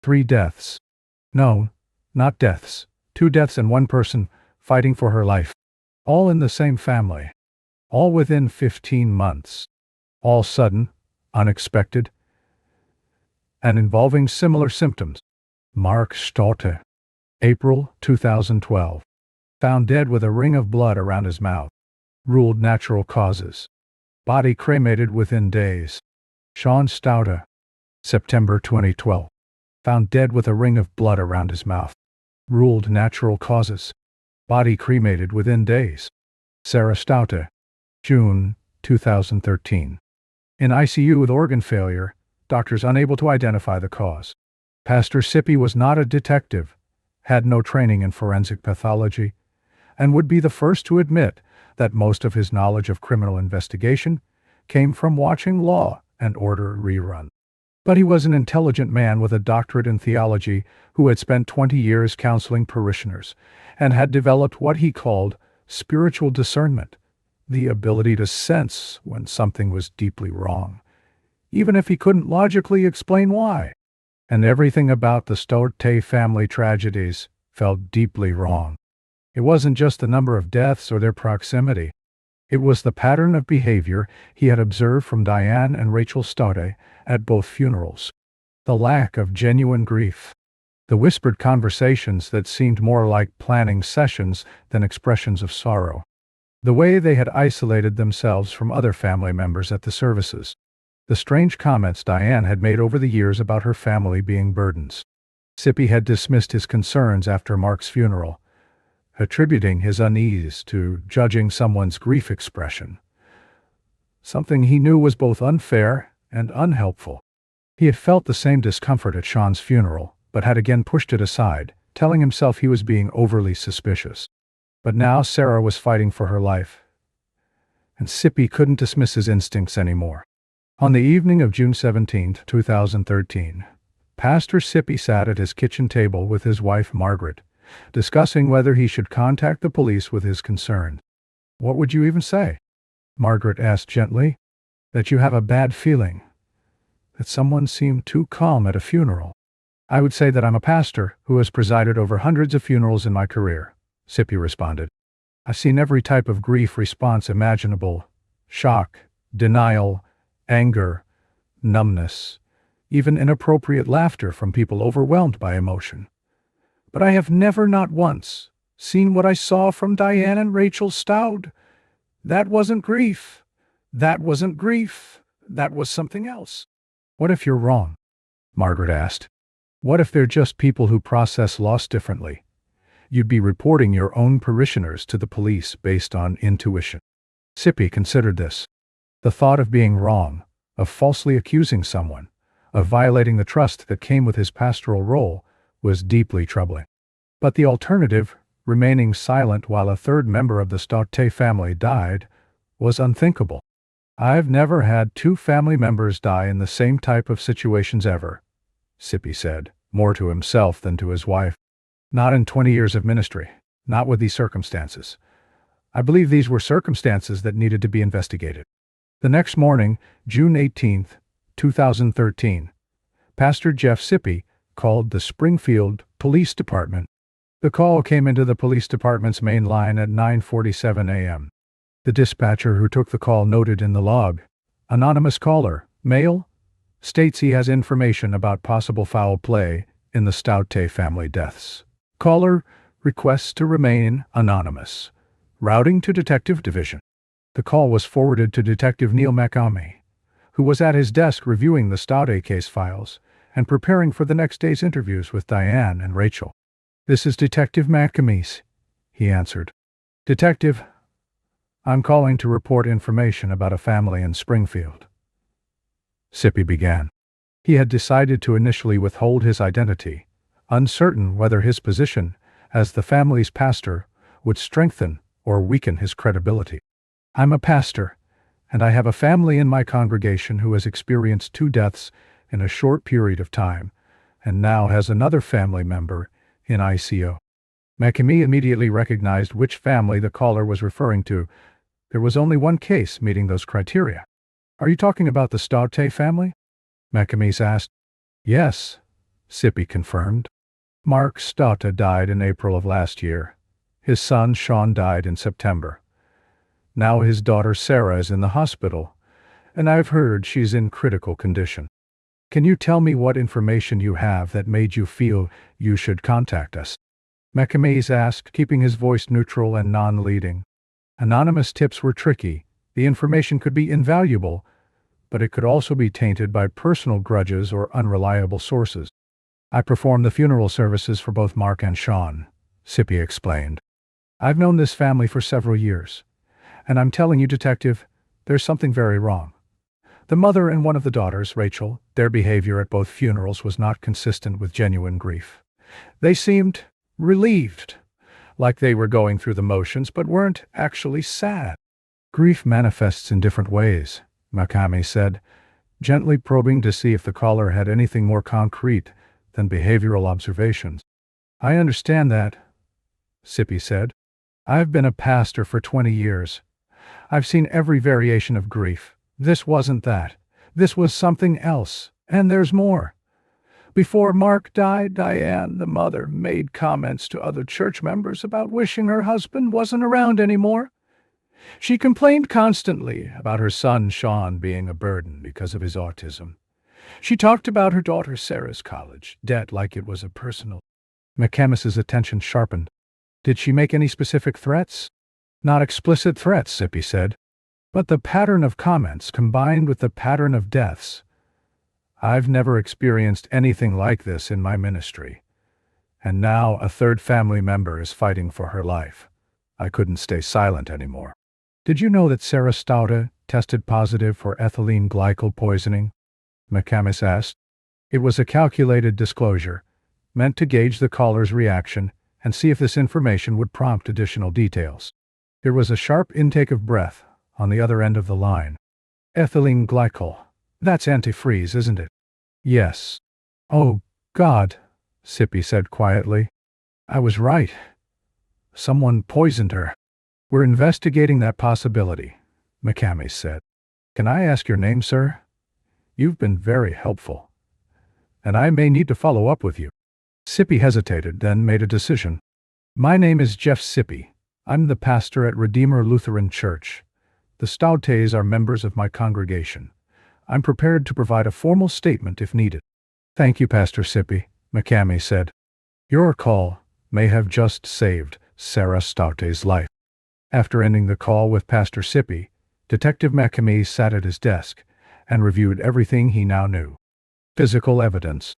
3 deaths. No, not deaths. 2 deaths and 1 person fighting for her life. All in the same family. All within 15 months. All sudden, unexpected, and involving similar symptoms. Mark Staude, April 2012. Found dead with a ring of blood around his mouth. Ruled natural causes. Body cremated within days. Sean Staude, September 2012. Found dead with a ring of blood around his mouth. Ruled natural causes. Body cremated within days. Sarah Stoute, June 2013. In ICU with organ failure, doctors unable to identify the cause. Pastor Sippy was not a detective, had no training in forensic pathology, and would be the first to admit that most of his knowledge of criminal investigation came from watching Law and Order rerun. But he was an intelligent man with a doctorate in theology who had spent 20 years counseling parishioners and had developed what he called spiritual discernment, the ability to sense when something was deeply wrong, even if he couldn't logically explain why. And everything about the Stoute family tragedies felt deeply wrong. It wasn't just the number of deaths or their proximity. It was the pattern of behavior he had observed from Diane and Rachel Stoute at both funerals. The lack of genuine grief. The whispered conversations that seemed more like planning sessions than expressions of sorrow. The way they had isolated themselves from other family members at the services. The strange comments Diane had made over the years about her family being burdens. Sippy had dismissed his concerns after Mark's funeral, attributing his unease to judging someone's grief expression, something he knew was both unfair and unhelpful. He had felt the same discomfort at Sean's funeral, but had again pushed it aside, telling himself he was being overly suspicious. But now Sarah was fighting for her life, and Sippy couldn't dismiss his instincts anymore. On the evening of June 17, 2013, Pastor Sippy sat at his kitchen table with his wife Margaret, discussing whether he should contact the police with his concern. "What would you even say?" Margaret asked gently. "That you have a bad feeling, that someone seemed too calm at a funeral." "I would say that I'm a pastor who has presided over hundreds of funerals in my career," Sippy responded. "I've seen every type of grief response imaginable: shock, denial, anger, numbness, even inappropriate laughter from people overwhelmed by emotion. But I have never, not once, seen what I saw from Diane and Rachel Stoute. That wasn't grief. That wasn't grief. That was something else." "What if you're wrong?" Margaret asked. "What if they're just people who process loss differently? You'd be reporting your own parishioners to the police based on intuition." Sippy considered this. The thought of being wrong, of falsely accusing someone, of violating the trust that came with his pastoral role, was deeply troubling. But the alternative, remaining silent while a third member of the Stoute family died, was unthinkable. "I've never had two family members die in the same type of situations ever," Sippy said, more to himself than to his wife. "Not in 20 years of ministry, not with these circumstances. I believe these were circumstances that needed to be investigated." The next morning, June 18, 2013, Pastor Jeff Sippy called the Springfield Police Department. The call came into the police department's main line at 9:47 a.m. The dispatcher who took the call noted in the log, "Anonymous caller, male, states he has information about possible foul play in the Stoute family deaths. Caller requests to remain anonymous. Routing to Detective Division." The call was forwarded to Detective Neil McAmey, who was at his desk reviewing the Stoute case files and preparing for the next day's interviews with Diane and Rachel. "This is Detective McAmey," he answered. "Detective, I'm calling to report information about a family in Springfield." Sippy began. He had decided to initially withhold his identity, uncertain whether his position as the family's pastor would strengthen or weaken his credibility. "I'm a pastor, and I have a family in my congregation who has experienced 2 deaths in a short period of time, and now has another family member in ICU." McAmey immediately recognized which family the caller was referring to. There was only one case meeting those criteria. "Are you talking about the Stoute family?" McAmey asked. "Yes," Sippy confirmed. Mark Stoute died in April of last year. His son Sean died in September. Now his daughter Sarah is in the hospital, and I've heard she's in critical condition. Can you tell me what information you have that made you feel you should contact us?" McAmey asked, keeping his voice neutral and non-leading. Anonymous tips were tricky. The information could be invaluable, but it could also be tainted by personal grudges or unreliable sources. "I perform the funeral services for both Mark and Sean," Sippy explained. "I've known this family for several years, And I'm telling you, Detective, there's something very wrong. The mother and one of the daughters, Rachel, their behavior at both funerals was not consistent with genuine grief. They seemed relieved, like they were going through the motions but weren't actually sad. Grief manifests in different ways, Makami said, gently probing to see if the caller had anything more concrete than behavioral observations. I understand that, Sippy said. I've been a pastor for 20 years. I've seen every variation of grief. This wasn't that. This was something else. And there's more. Before Mark died, Diane, the mother, made comments to other church members about wishing her husband wasn't around anymore. She complained constantly about her son, Sean, being a burden because of his autism. She talked about her daughter Sarah's college debt like it was a personal. McCamis's attention sharpened. Did she make any specific threats? Not explicit threats, Sippy said, but the pattern of comments combined with the pattern of deaths. I've never experienced anything like this in my ministry. And now a third family member is fighting for her life. I couldn't stay silent anymore. Did you know that Sarah Stauda tested positive for ethylene glycol poisoning? McCamis asked. It was a calculated disclosure, meant to gauge the caller's reaction and see if this information would prompt additional details. There was a sharp intake of breath on the other end of the line. Ethylene glycol. That's antifreeze, isn't it? Yes. Oh, God, Sippy said quietly. I was right. Someone poisoned her. We're investigating that possibility, McCamis said. Can I ask your name, sir? You've been very helpful. And I may need to follow up with you. Sippy hesitated, then made a decision. My name is Jeff Sippy. I'm the pastor at Redeemer Lutheran Church. The Stautes are members of my congregation. I'm prepared to provide a formal statement if needed. Thank you, Pastor Sippy, McCamis said. Your call may have just saved Sarah Staute's life. After ending the call with Pastor Sippy, Detective McCamis sat at his desk and reviewed everything he now knew. Physical evidence.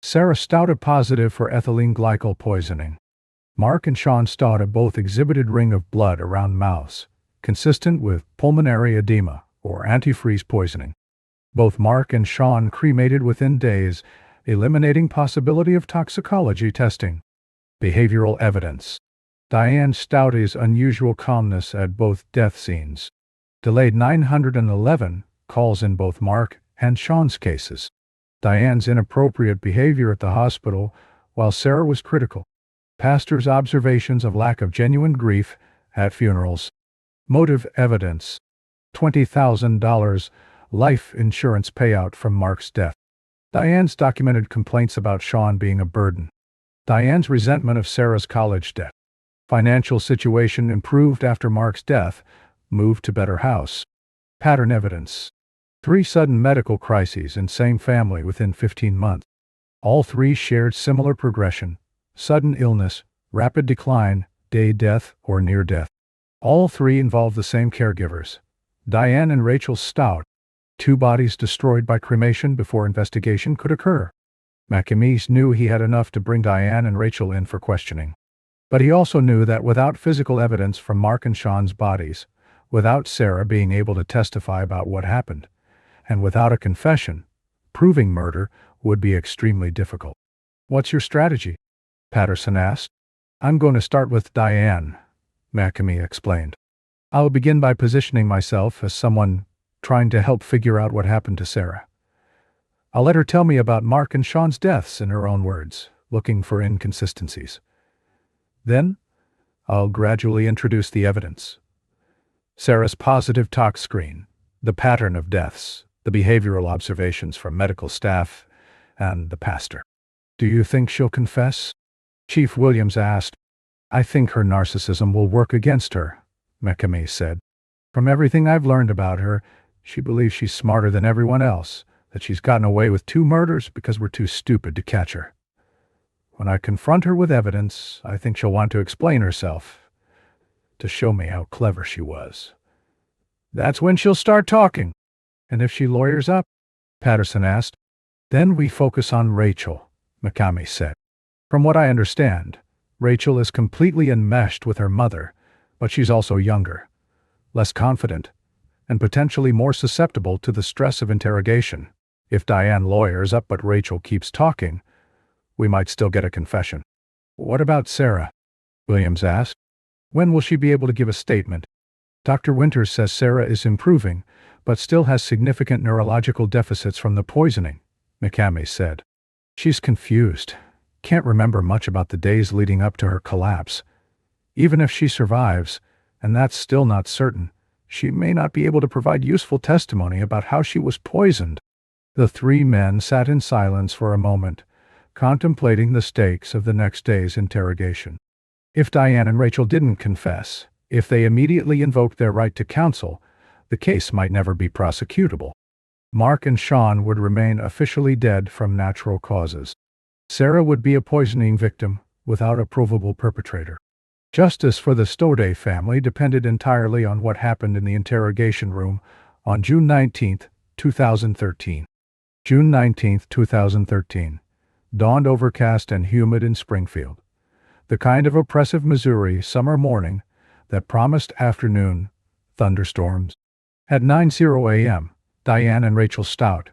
Sarah Stauda positive for ethylene glycol poisoning. Mark and Sean Stauda both exhibited ring of blood around mouths, consistent with pulmonary edema or antifreeze poisoning. Both Mark and Sean cremated within days, eliminating possibility of toxicology testing. Behavioral evidence. Diane Staude's unusual calmness at both death scenes. Delayed 911 calls in both Mark and Sean's cases. Diane's inappropriate behavior at the hospital while Sarah was critical. Pastor's observations of lack of genuine grief at funerals. Motive evidence. $20,000 life insurance payout from Mark's death. Diane's documented complaints about Sean being a burden. Diane's resentment of Sarah's college debt. Financial situation improved after Mark's death, moved to better house. Pattern evidence. 3 sudden medical crises in same family within 15 months. All 3 shared similar progression: sudden illness, rapid decline, day death, or near death. All 3 involved the same caregivers, Diane and Rachel Stout. 2 bodies destroyed by cremation before investigation could occur. McCamis knew he had enough to bring Diane and Rachel in for questioning. But he also knew that without physical evidence from Mark and Sean's bodies, without Sarah being able to testify about what happened, and without a confession, proving murder would be extremely difficult. What's your strategy? Patterson asked. I'm going to start with Diane, McCamis explained. I'll begin by positioning myself as someone trying to help figure out what happened to Sarah. I'll let her tell me about Mark and Sean's deaths in her own words, looking for inconsistencies. Then, I'll gradually introduce the evidence. Sarah's positive tox screen, the pattern of deaths, the behavioral observations from medical staff, and the pastor. Do you think she'll confess? Chief Williams asked. I think her narcissism will work against her, McCamis said. From everything I've learned about her, she believes she's smarter than everyone else, that she's gotten away with 2 murders because we're too stupid to catch her. When I confront her with evidence, I think she'll want to explain herself, to show me how clever she was. That's when she'll start talking. And if she lawyers up? Patterson asked. Then we focus on Rachel, McCamis said. From what I understand, Rachel is completely enmeshed with her mother, but she's also younger. less confident, and potentially more susceptible to the stress of interrogation. If Diane lawyers up but Rachel keeps talking, we might still get a confession. What about Sarah? Williams asked. When will she be able to give a statement? Dr. Winters says Sarah is improving, but still has significant neurological deficits from the poisoning, McCamey said. She's confused. Can't remember much about the days leading up to her collapse. Even if she survives, and that's still not certain, she may not be able to provide useful testimony about how she was poisoned. The three men sat in silence for a moment, contemplating the stakes of the next day's interrogation. If Diane and Rachel didn't confess, if they immediately invoked their right to counsel, the case might never be prosecutable. Mark and Sean would remain officially dead from natural causes. Sarah would be a poisoning victim without a provable perpetrator. Justice for the Stode family depended entirely on what happened in the interrogation room on June 19, 2013. June 19, 2013. Dawned overcast and humid in Springfield. The kind of oppressive Missouri summer morning that promised afternoon thunderstorms. At 9:00 a.m., Diane and Rachel Stout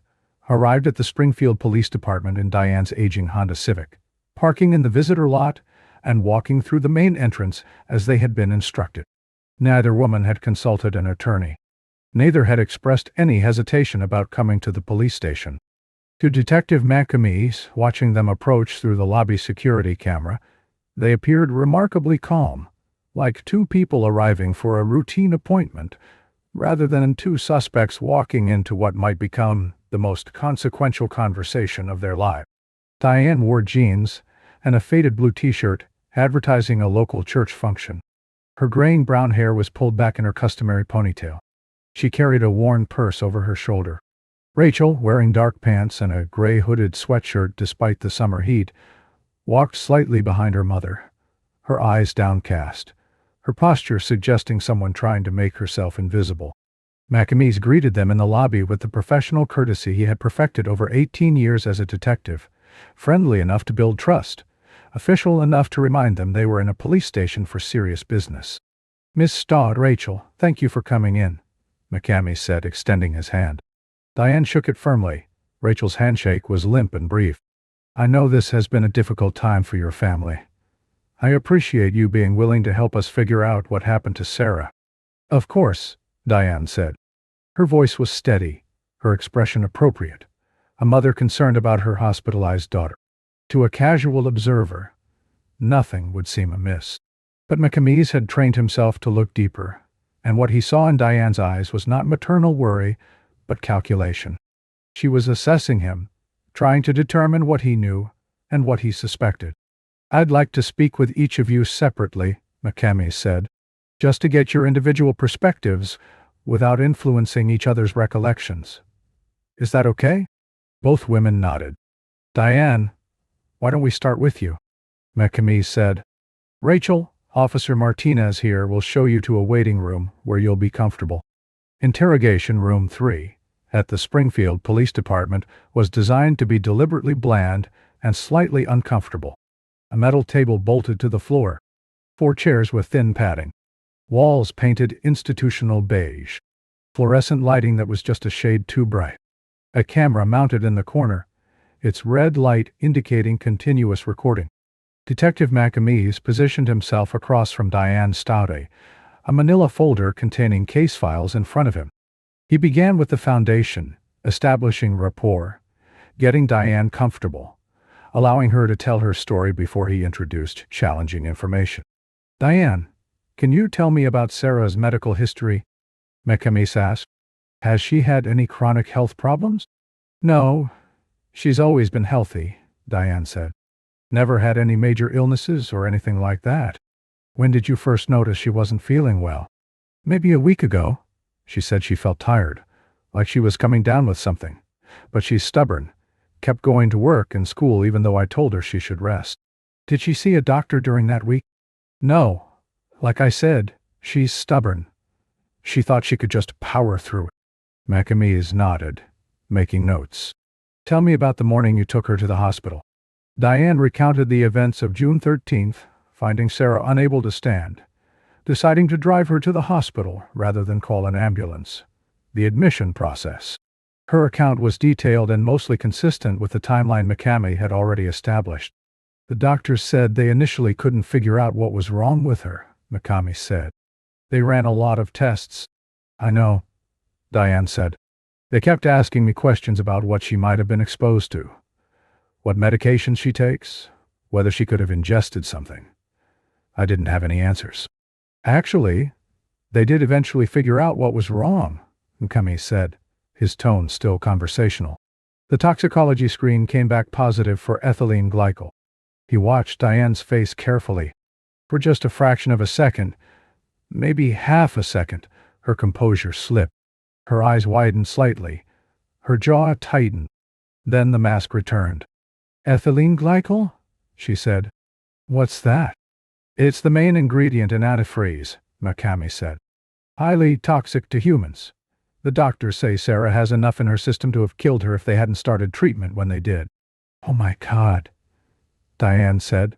arrived at the Springfield Police Department in Diane's aging Honda Civic, parking in the visitor lot and walking through the main entrance as they had been instructed. Neither woman had consulted an attorney. Neither had expressed any hesitation about coming to the police station. To Detective McCamey, watching them approach through the lobby security camera, they appeared remarkably calm, like two people arriving for a routine appointment, rather than two suspects walking into what might become the most consequential conversation of their lives. Diane wore jeans and a faded blue t-shirt advertising a local church function. Her graying brown hair was pulled back in her customary ponytail. She carried a worn purse over her shoulder. Rachel, wearing dark pants and a gray hooded sweatshirt despite the summer heat, walked slightly behind her mother, her eyes downcast, her posture suggesting someone trying to make herself invisible. McCamey greeted them in the lobby with the professional courtesy he had perfected over 18 years as a detective, friendly enough to build trust, official enough to remind them they were in a police station for serious business. "Miss Stott, Rachel, thank you for coming in," McCamey said, extending his hand. Diane shook it firmly. Rachel's handshake was limp and brief. "I know this has been a difficult time for your family. I appreciate you being willing to help us figure out what happened to Sarah." "Of course," Diane said. Her voice was steady, her expression appropriate, a mother concerned about her hospitalized daughter. To a casual observer, nothing would seem amiss. But McCamey had trained himself to look deeper, and what he saw in Diane's eyes was not maternal worry, but calculation. She was assessing him, trying to determine what he knew and what he suspected. "I'd like to speak with each of you separately," McCamey said, "just to get your individual perspectives without influencing each other's recollections. Is that okay?" Both women nodded. "Diane, why don't we start with you?" McCamey said. "Rachel, Officer Martinez here will show you to a waiting room where you'll be comfortable." Interrogation Room 3 at the Springfield Police Department was designed to be deliberately bland and slightly uncomfortable. A metal table bolted to the floor. 4 chairs with thin padding. Walls painted institutional beige. Fluorescent lighting that was just a shade too bright. A camera mounted in the corner, its red light indicating continuous recording. Detective McCamey positioned himself across from Diane Staude, a manila folder containing case files in front of him. He began with the foundation, establishing rapport, getting Diane comfortable, allowing her to tell her story before he introduced challenging information. "Diane, can you tell me about Sarah's medical history?" McCamey asked. "Has she had any chronic health problems?" "No, she's always been healthy," Diane said. "Never had any major illnesses or anything like that." "When did you first notice she wasn't feeling well?" "Maybe a week ago." She said she felt tired, like she was coming down with something. But she's stubborn, kept going to work and school even though I told her she should rest. "Did she see a doctor during that week?" "No. Like I said, she's stubborn. She thought she could just power through it." McCamey nodded, making notes. "Tell me about the morning you took her to the hospital." Diane recounted the events of June 13th, finding Sarah unable to stand. deciding to drive her to the hospital rather than call an ambulance. The admission process. Her account was detailed and mostly consistent with the timeline McCamey had already established. The doctors said they initially couldn't figure out what was wrong with her, McCamey said. They ran a lot of tests. I know, Diane said. They kept asking me questions about what she might have been exposed to, what medications she takes, whether she could have ingested something. I didn't have any answers. Actually, they did eventually figure out what was wrong, McCamey said, his tone still conversational. The toxicology screen came back positive for ethylene glycol. He watched Diane's face carefully. For just a fraction of a second, maybe half a second, her composure slipped. Her eyes widened slightly. Her jaw tightened. Then the mask returned. Ethylene glycol? She said. What's that? It's the main ingredient in antifreeze, McCamey said. Highly toxic to humans. The doctors say Sarah has enough in her system to have killed her if they hadn't started treatment when they did. Oh my God, Diane said,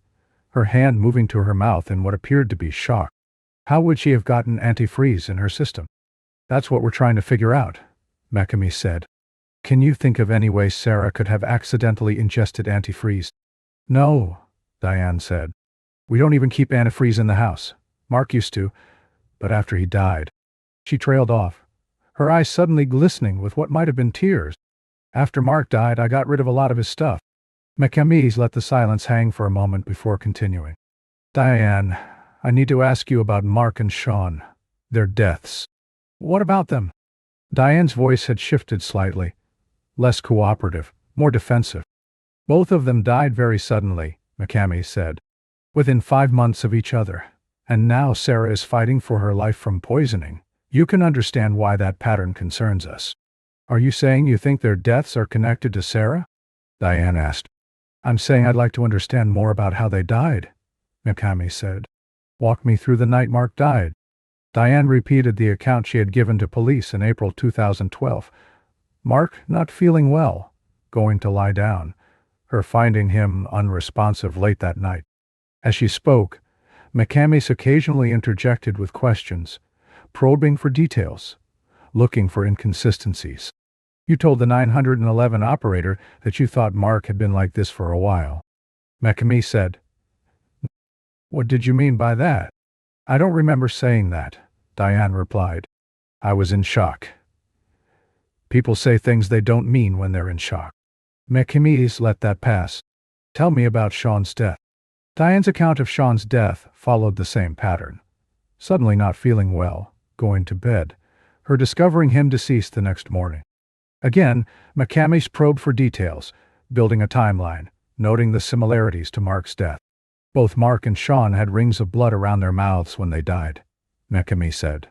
her hand moving to her mouth in what appeared to be shock. How would she have gotten antifreeze in her system? That's what we're trying to figure out, McCamey said. Can you think of any way Sarah could have accidentally ingested antifreeze? No, Diane said. We don't even keep antifreeze in the house. Mark used to, but after he died. She trailed off, her eyes suddenly glistening with what might have been tears. After Mark died, I got rid of a lot of his stuff. McCamey let the silence hang for a moment before continuing. Diane, I need to ask you about Mark and Sean. Their deaths. What about them? Diane's voice had shifted slightly. Less cooperative, more defensive. Both of them died very suddenly, McCamey said. Within 5 months of each other. And now Sarah is fighting for her life from poisoning. You can understand why that pattern concerns us. Are you saying you think their deaths are connected to Sarah? Diane asked. I'm saying I'd like to understand more about how they died, McCamey said. Walk me through the night Mark died. Diane repeated the account she had given to police in April 2012. Mark not feeling well, going to lie down, her finding him unresponsive late that night. As she spoke, McCamey occasionally interjected with questions, probing for details, looking for inconsistencies. You told the 911 operator that you thought Mark had been like this for a while. McCamey said. What did you mean by that? I don't remember saying that, Diane replied. I was in shock. People say things they don't mean when they're in shock. McCamey let that pass. Tell me about Sean's death. Diane's account of Sean's death followed the same pattern. Suddenly not feeling well, going to bed, her discovering him deceased the next morning. Again, McCamey probed for details, building a timeline, noting the similarities to Mark's death. Both Mark and Sean had rings of blood around their mouths when they died, McCamey said.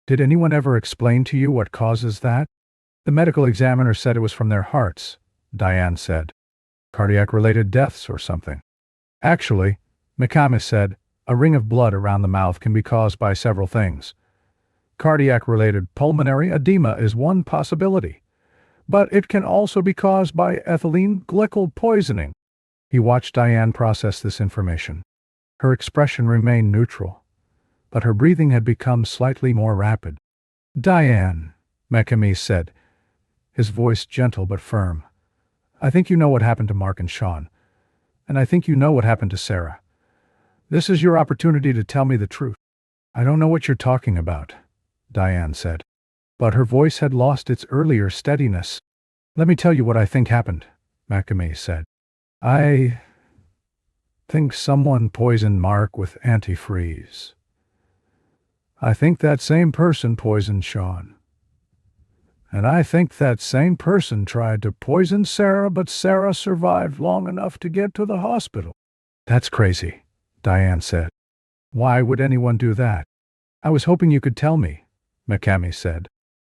Did anyone ever explain to you what causes that? The medical examiner said it was from their hearts, Diane said. Cardiac-related deaths or something. Actually, McCamey said, a ring of blood around the mouth can be caused by several things. Cardiac-related pulmonary edema is one possibility, but it can also be caused by ethylene glycol poisoning. He watched Diane process this information. Her expression remained neutral, but her breathing had become slightly more rapid. Diane, McCamey said, his voice gentle but firm. I think you know what happened to Mark and Sean, and I think you know what happened to Sarah. This is your opportunity to tell me the truth. I don't know what you're talking about, Diane said, but her voice had lost its earlier steadiness. Let me tell you what I think happened, McCamey said. I think someone poisoned Mark with antifreeze. I think that same person poisoned Sean. And I think that same person tried to poison Sarah, but Sarah survived long enough to get to the hospital. That's crazy, Diane said. Why would anyone do that? I was hoping you could tell me, McCamey said.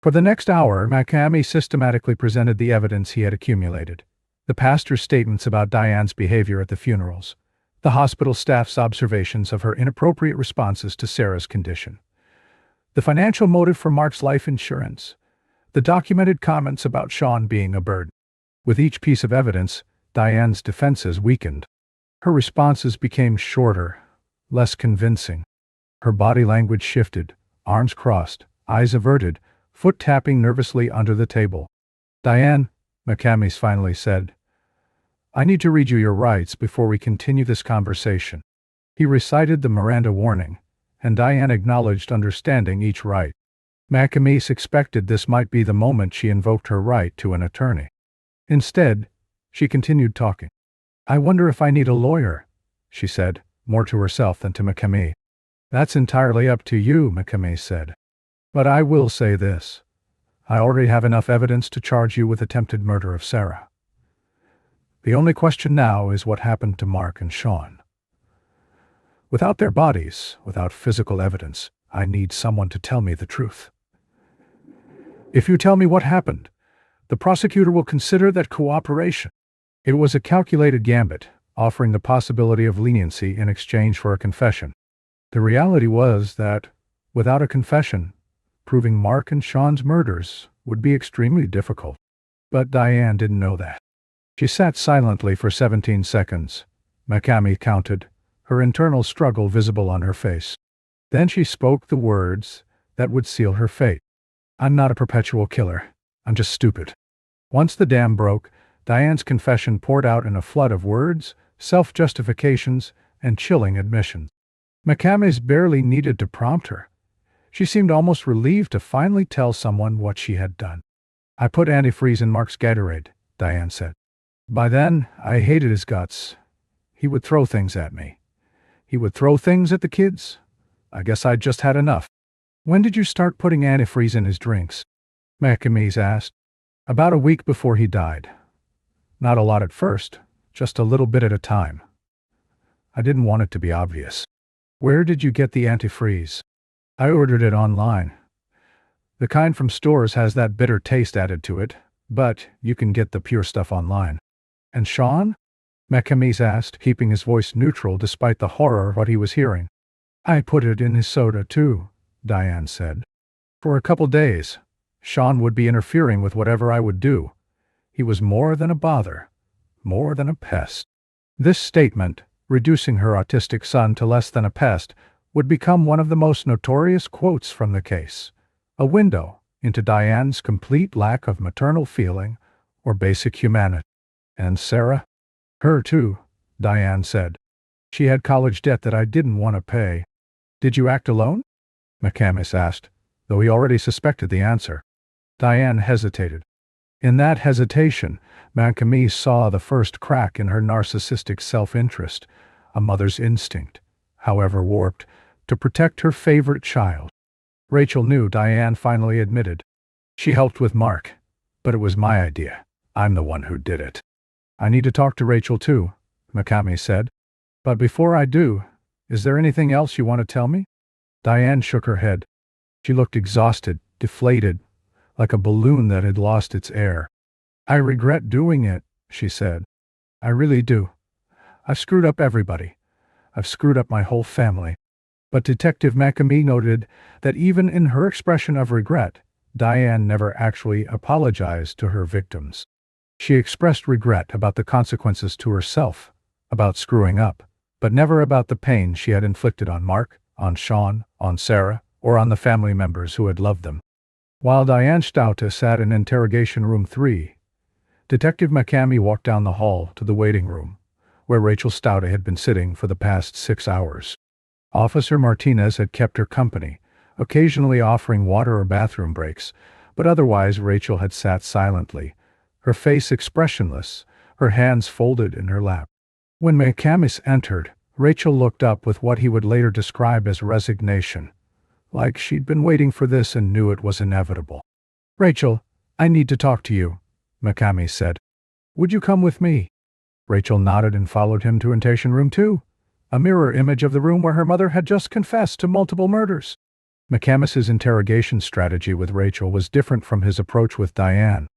For the next hour, McCamey systematically presented the evidence he had accumulated. The pastor's statements about Diane's behavior at the funerals, the hospital staff's observations of her inappropriate responses to Sarah's condition, the financial motive for Mark's life insurance, the documented comments about Sean being a burden. With each piece of evidence, Diane's defenses weakened. Her responses became shorter, less convincing. Her body language shifted, arms crossed, eyes averted, foot tapping nervously under the table. "Diane," McCamis finally said, "I need to read you your rights before we continue this conversation." He recited the Miranda warning, and Diane acknowledged understanding each right. McCamis expected this might be the moment she invoked her right to an attorney. Instead, she continued talking. "I wonder if I need a lawyer," she said, more to herself than to McCamis. "That's entirely up to you," McCamis said. "But I will say this. I already have enough evidence to charge you with attempted murder of Sarah. The only question now is what happened to Mark and Sean. Without their bodies, without physical evidence, I need someone to tell me the truth. If you tell me what happened, the prosecutor will consider that cooperation." It was a calculated gambit, offering the possibility of leniency in exchange for a confession. The reality was that, without a confession, proving Mark and Sean's murders would be extremely difficult. But Diane didn't know that. She sat silently for 17 seconds. McCamis counted, her internal struggle visible on her face. Then she spoke the words that would seal her fate. "I'm not a perpetual killer. I'm just stupid." Once the dam broke, Diane's confession poured out in a flood of words, self-justifications, and chilling admissions. McCamis barely needed to prompt her. She seemed almost relieved to finally tell someone what she had done. "I put antifreeze in Mark's Gatorade," Diane said. "By then, I hated his guts. He would throw things at me. He would throw things at the kids. I guess I'd just had enough." "When did you start putting antifreeze in his drinks?" McCamis asked. "About a week before he died. Not a lot at first, just a little bit at a time. I didn't want it to be obvious." "Where did you get the antifreeze?" "I ordered it online. The kind from stores has that bitter taste added to it, but you can get the pure stuff online." "And Sean?" McCamis asked, keeping his voice neutral despite the horror of what he was hearing. "I put it in his soda too," Diane said. "For a couple days. Sean would be interfering with whatever I would do. He was more than a bother, more than a pest." This statement, reducing her autistic son to less than a pest, would become one of the most notorious quotes from the case, a window into Diane's complete lack of maternal feeling or basic humanity. "And Sarah?" "Her too," Diane said. "She had college debt that I didn't want to pay." "Did you act alone?" McCamis asked, though he already suspected the answer. Diane hesitated. In that hesitation, McCamis saw the first crack in her narcissistic self-interest, a mother's instinct, however warped, to protect her favorite child. Rachel knew, Diane finally admitted. "She helped with Mark, but it was my idea. I'm the one who did it." "I need to talk to Rachel too," McCamis said. "But before I do, is there anything else you want to tell me?" Diane shook her head. She looked exhausted, deflated, like a balloon that had lost its air. "I regret doing it," she said. "I really do. I've screwed up everybody. I've screwed up my whole family." But Detective McCamis noted that even in her expression of regret, Diane never actually apologized to her victims. She expressed regret about the consequences to herself, about screwing up, but never about the pain she had inflicted on Mark, on Sean, on Sarah, or on the family members who had loved them. While Diane Stouta sat in Interrogation Room 3, Detective McCamis walked down the hall to the waiting room, where Rachel Stouta had been sitting for the past 6 hours. Officer Martinez had kept her company, occasionally offering water or bathroom breaks, but otherwise Rachel had sat silently, her face expressionless, her hands folded in her lap. When McCamis entered, Rachel looked up with what he would later describe as resignation, like she'd been waiting for this and knew it was inevitable. "Rachel, I need to talk to you," McCamis said. "Would you come with me?" Rachel nodded and followed him to Interrogation Room 2, a mirror image of the room where her mother had just confessed to multiple murders. McCamis's interrogation strategy with Rachel was different from his approach with Diane.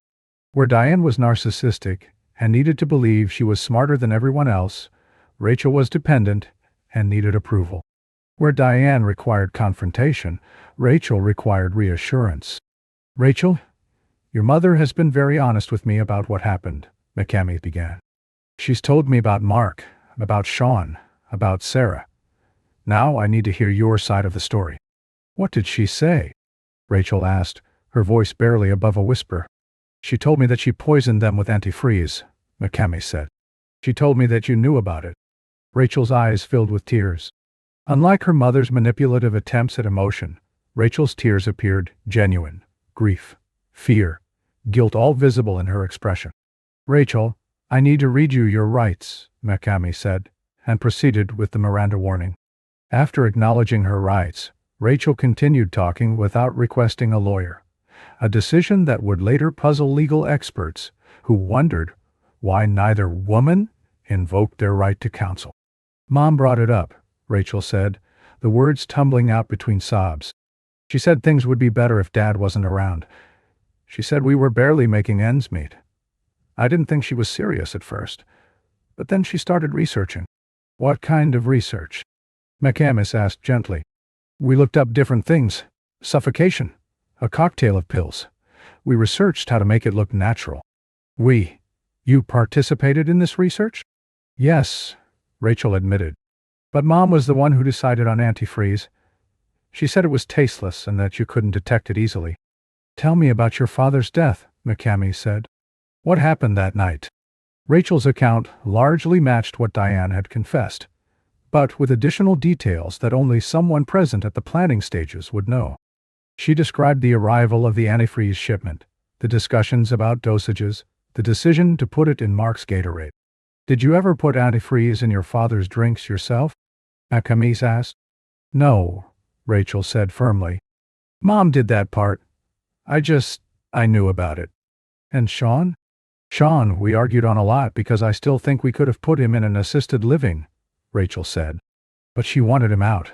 Where Diane was narcissistic and needed to believe she was smarter than everyone else, Rachel was dependent and needed approval. Where Diane required confrontation, Rachel required reassurance. "Rachel, your mother has been very honest with me about what happened," McCamis began. "She's told me about Mark, about Sean, about Sarah. Now I need to hear your side of the story." "What did she say?" Rachel asked, her voice barely above a whisper. "She told me that she poisoned them with antifreeze," McCamey said. "She told me that you knew about it." Rachel's eyes filled with tears. Unlike her mother's manipulative attempts at emotion, Rachel's tears appeared genuine. Grief, fear, guilt, all visible in her expression. "Rachel, I need to read you your rights," McCamey said, and proceeded with the Miranda warning. After acknowledging her rights, Rachel continued talking without requesting a lawyer, a decision that would later puzzle legal experts who wondered why neither woman invoked their right to counsel. "Mom brought it up," Rachel said, the words tumbling out between sobs. "She said things would be better if Dad wasn't around. She said we were barely making ends meet. I didn't think she was serious at first, but then she started researching." "What kind of research?" McCamus asked gently. "We looked up different things. Suffocation, a cocktail of pills. We researched how to make it look natural." You participated in this research?" "Yes," Rachel admitted. "But Mom was the one who decided on antifreeze. She said it was tasteless and that you couldn't detect it easily." "Tell me about your father's death," McCamey said. "What happened that night?" Rachel's account largely matched what Diane had confessed, but with additional details that only someone present at the planning stages would know. She described the arrival of the antifreeze shipment, the discussions about dosages, the decision to put it in Mark's Gatorade. "Did you ever put antifreeze in your father's drinks yourself?" McCamey asked. "No," Rachel said firmly. "Mom did that part. I knew about it." "And Sean?" "Sean, we argued on a lot because I still think we could have put him in an assisted living," Rachel said. "But she wanted him out.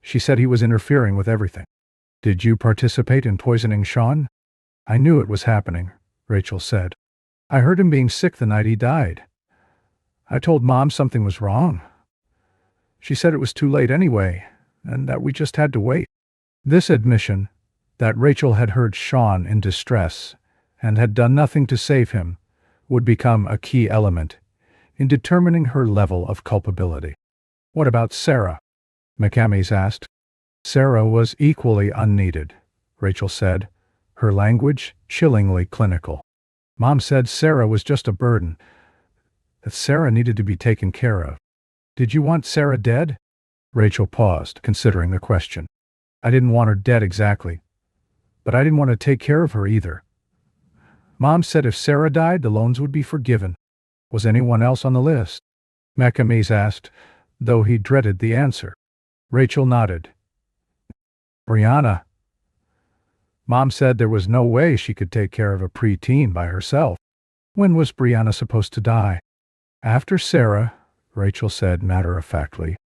She said he was interfering with everything." "Did you participate in poisoning Sean?" "I knew it was happening," Rachel said. "I heard him being sick the night he died. I told Mom something was wrong. She said it was too late anyway, and that we just had to wait." This admission, that Rachel had heard Sean in distress and had done nothing to save him, would become a key element in determining her level of culpability. "What about Sarah?" McCamey asked. "Sarah was equally unneeded," Rachel said, her language chillingly clinical. "Mom said Sarah was just a burden, that Sarah needed to be taken care of." "Did you want Sarah dead?" Rachel paused, considering the question. "I didn't want her dead exactly, but I didn't want to take care of her either. Mom said if Sarah died, the loans would be forgiven." "Was anyone else on the list?" McCamey asked, though he dreaded the answer. Rachel nodded. "Brianna. Mom said there was no way she could take care of a preteen by herself." "When was Brianna supposed to die?" "After Sarah," Rachel said matter-of-factly.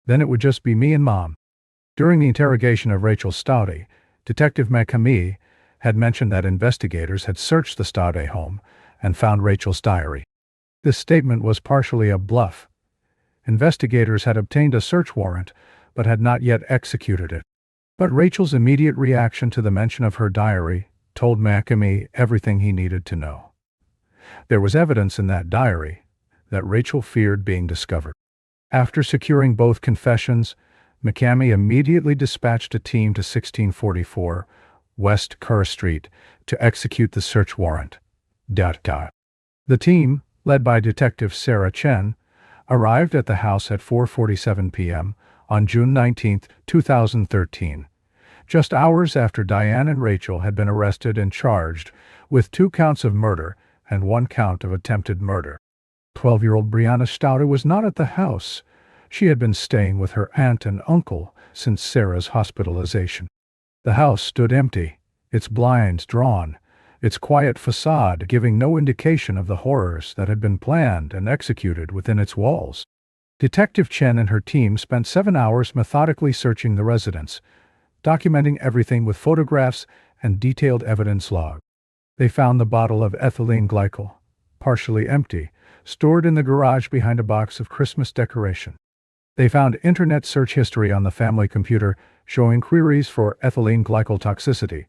"Then it would just be me and Mom." During the interrogation of Rachel Staude, Detective McCamey had mentioned that investigators had searched the Staude home and found Rachel's diary. This statement was partially a bluff. Investigators had obtained a search warrant, but had not yet executed it. But Rachel's immediate reaction to the mention of her diary told McCamey everything he needed to know. There was evidence in that diary that Rachel feared being discovered. After securing both confessions, McCamey immediately dispatched a team to 1644 West Kerr Street to execute the search warrant. The team, led by Detective Sarah Chen, arrived at the house at 4:47 p.m. on June 19, 2013, just hours after Diane and Rachel had been arrested and charged with 2 counts of murder and 1 count of attempted murder. 12-year-old Brianna Staude was not at the house. She had been staying with her aunt and uncle since Sarah's hospitalization. The house stood empty, its blinds drawn, its quiet facade giving no indication of the horrors that had been planned and executed within its walls. Detective Chen and her team spent 7 hours methodically searching the residence, documenting everything with photographs and detailed evidence log. They found the bottle of ethylene glycol, partially empty, stored in the garage behind a box of Christmas decoration. They found internet search history on the family computer showing queries for ethylene glycol toxicity,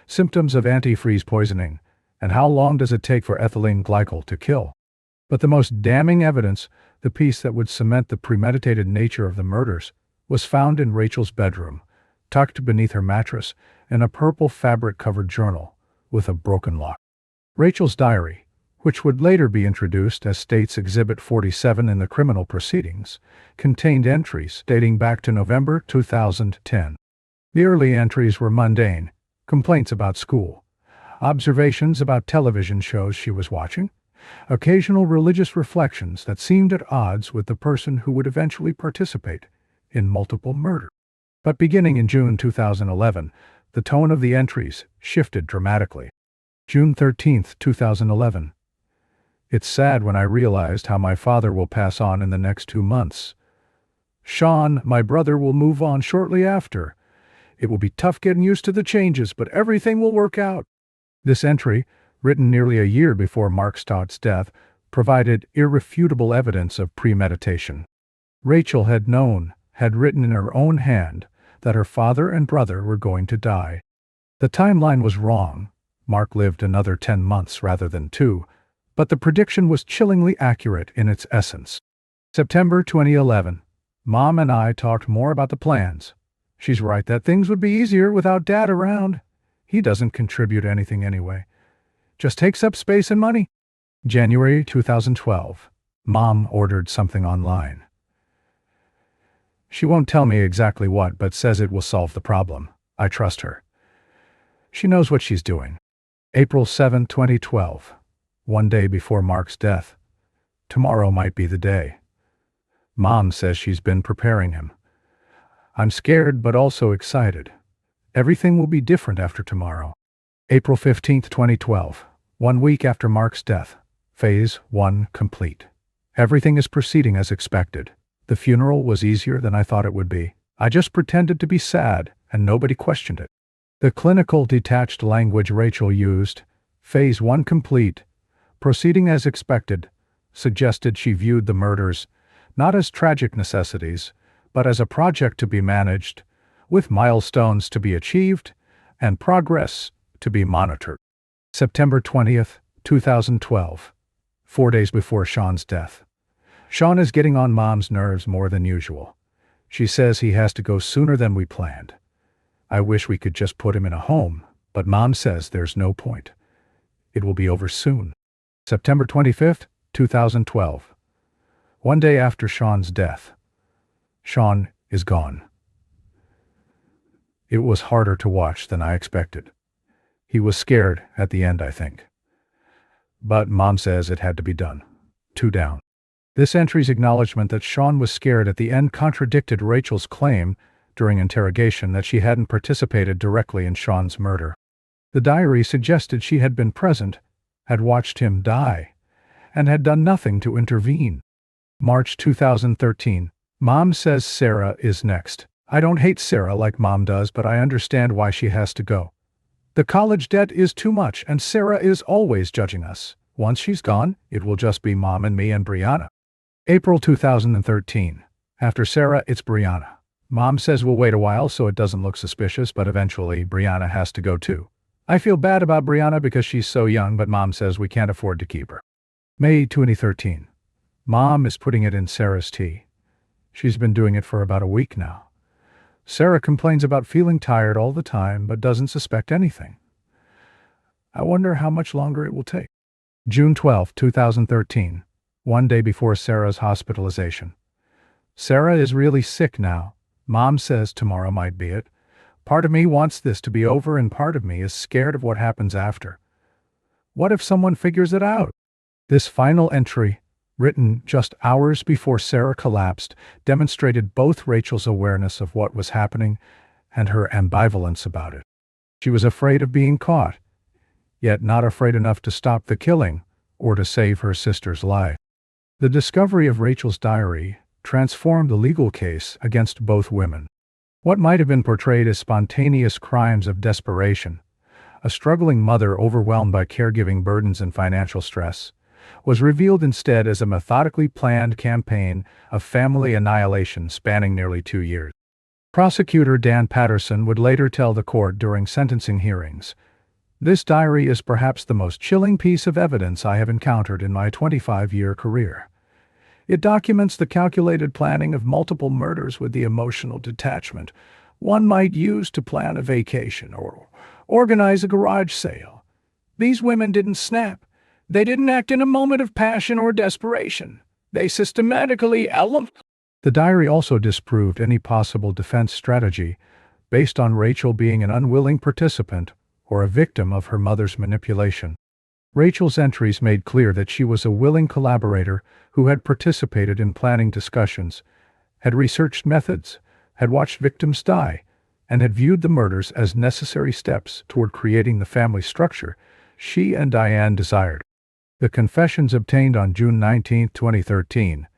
symptoms of antifreeze poisoning, and how long does it take for ethylene glycol to kill. But the most damning evidence, the piece that would cement the premeditated nature of the murders, was found in Rachel's bedroom, tucked beneath her mattress in a purple fabric-covered journal with a broken lock. Rachel's diary, which would later be introduced as State's Exhibit 47 in the criminal proceedings, contained entries dating back to November 2010. The early entries were mundane: complaints about school, observations about television shows she was watching, occasional religious reflections that seemed at odds with the person who would eventually participate in multiple murders. But beginning in June 2011, the tone of the entries shifted dramatically. June 13, 2011. It's sad when I realized how my father will pass on in the next 2 months. Sean, my brother, will move on shortly after. It will be tough getting used to the changes, but everything will work out. This entry, written nearly a year before Mark Stott's death, provided irrefutable evidence of premeditation. Rachel had written in her own hand, that her father and brother were going to die. The timeline was wrong. Mark lived another 10 months rather than 2, but the prediction was chillingly accurate in its essence. September 2011. Mom and I talked more about the plans. She's right that things would be easier without Dad around. He doesn't contribute anything anyway. Just takes up space and money. January 2012. Mom ordered something online. She won't tell me exactly what, but says it will solve the problem. I trust her. She knows what she's doing. April 7, 2012. One day before Mark's death. Tomorrow might be the day. Mom says she's been preparing him. I'm scared but also excited. Everything will be different after tomorrow. April 15, 2012. 1 week after Mark's death. Phase 1 complete. Everything is proceeding as expected. The funeral was easier than I thought it would be. I just pretended to be sad, and nobody questioned it. The clinical detached language Rachel used, Phase 1 complete, proceeding as expected, suggested she viewed the murders not as tragic necessities, but as a project to be managed, with milestones to be achieved and progress to be monitored. September 20th, 2012, 4 days before Sean's death. Sean is getting on Mom's nerves more than usual. She says he has to go sooner than we planned. I wish we could just put him in a home, but Mom says there's no point. It will be over soon. September 25th, 2012. 1 day after Sean's death. Sean is gone. It was harder to watch than I expected. He was scared at the end, I think. But Mom says it had to be done. 2 down. This entry's acknowledgement that Sean was scared at the end contradicted Rachel's claim during interrogation that she hadn't participated directly in Sean's murder. The diary suggested she had been present, had watched him die, and had done nothing to intervene. March 2013. Mom says Sarah is next. I don't hate Sarah like Mom does, but I understand why she has to go. The college debt is too much, and Sarah is always judging us. Once she's gone, it will just be Mom and me and Brianna. April 2013. After Sarah, it's Brianna. Mom says we'll wait a while so it doesn't look suspicious, but eventually Brianna has to go too. I feel bad about Brianna because she's so young, but Mom says we can't afford to keep her. May 2013. Mom is putting it in Sarah's tea. She's been doing it for about a week now. Sarah complains about feeling tired all the time, but doesn't suspect anything. I wonder how much longer it will take. June 12, 2013. 1 day before Sarah's hospitalization. Sarah is really sick now. Mom says tomorrow might be it. Part of me wants this to be over, and part of me is scared of what happens after. What if someone figures it out? This final entry, written just hours before Sarah collapsed, demonstrated both Rachel's awareness of what was happening and her ambivalence about it. She was afraid of being caught, yet not afraid enough to stop the killing or to save her sister's life. The discovery of Rachel's diary transformed the legal case against both women. What might have been portrayed as spontaneous crimes of desperation, a struggling mother overwhelmed by caregiving burdens and financial stress, was revealed instead as a methodically planned campaign of family annihilation spanning nearly 2 years. Prosecutor Dan Patterson would later tell the court during sentencing hearings, "This diary is perhaps the most chilling piece of evidence I have encountered in my 25-year career. It documents the calculated planning of multiple murders with the emotional detachment one might use to plan a vacation or organize a garage sale. These women didn't snap. They didn't act in a moment of passion or desperation. They systematically The diary also disproved any possible defense strategy based on Rachel being an unwilling participant or a victim of her mother's manipulation. Rachel's entries made clear that she was a willing collaborator who had participated in planning discussions, had researched methods, had watched victims die, and had viewed the murders as necessary steps toward creating the family structure she and Diane desired. The confessions obtained on June 19, 2013,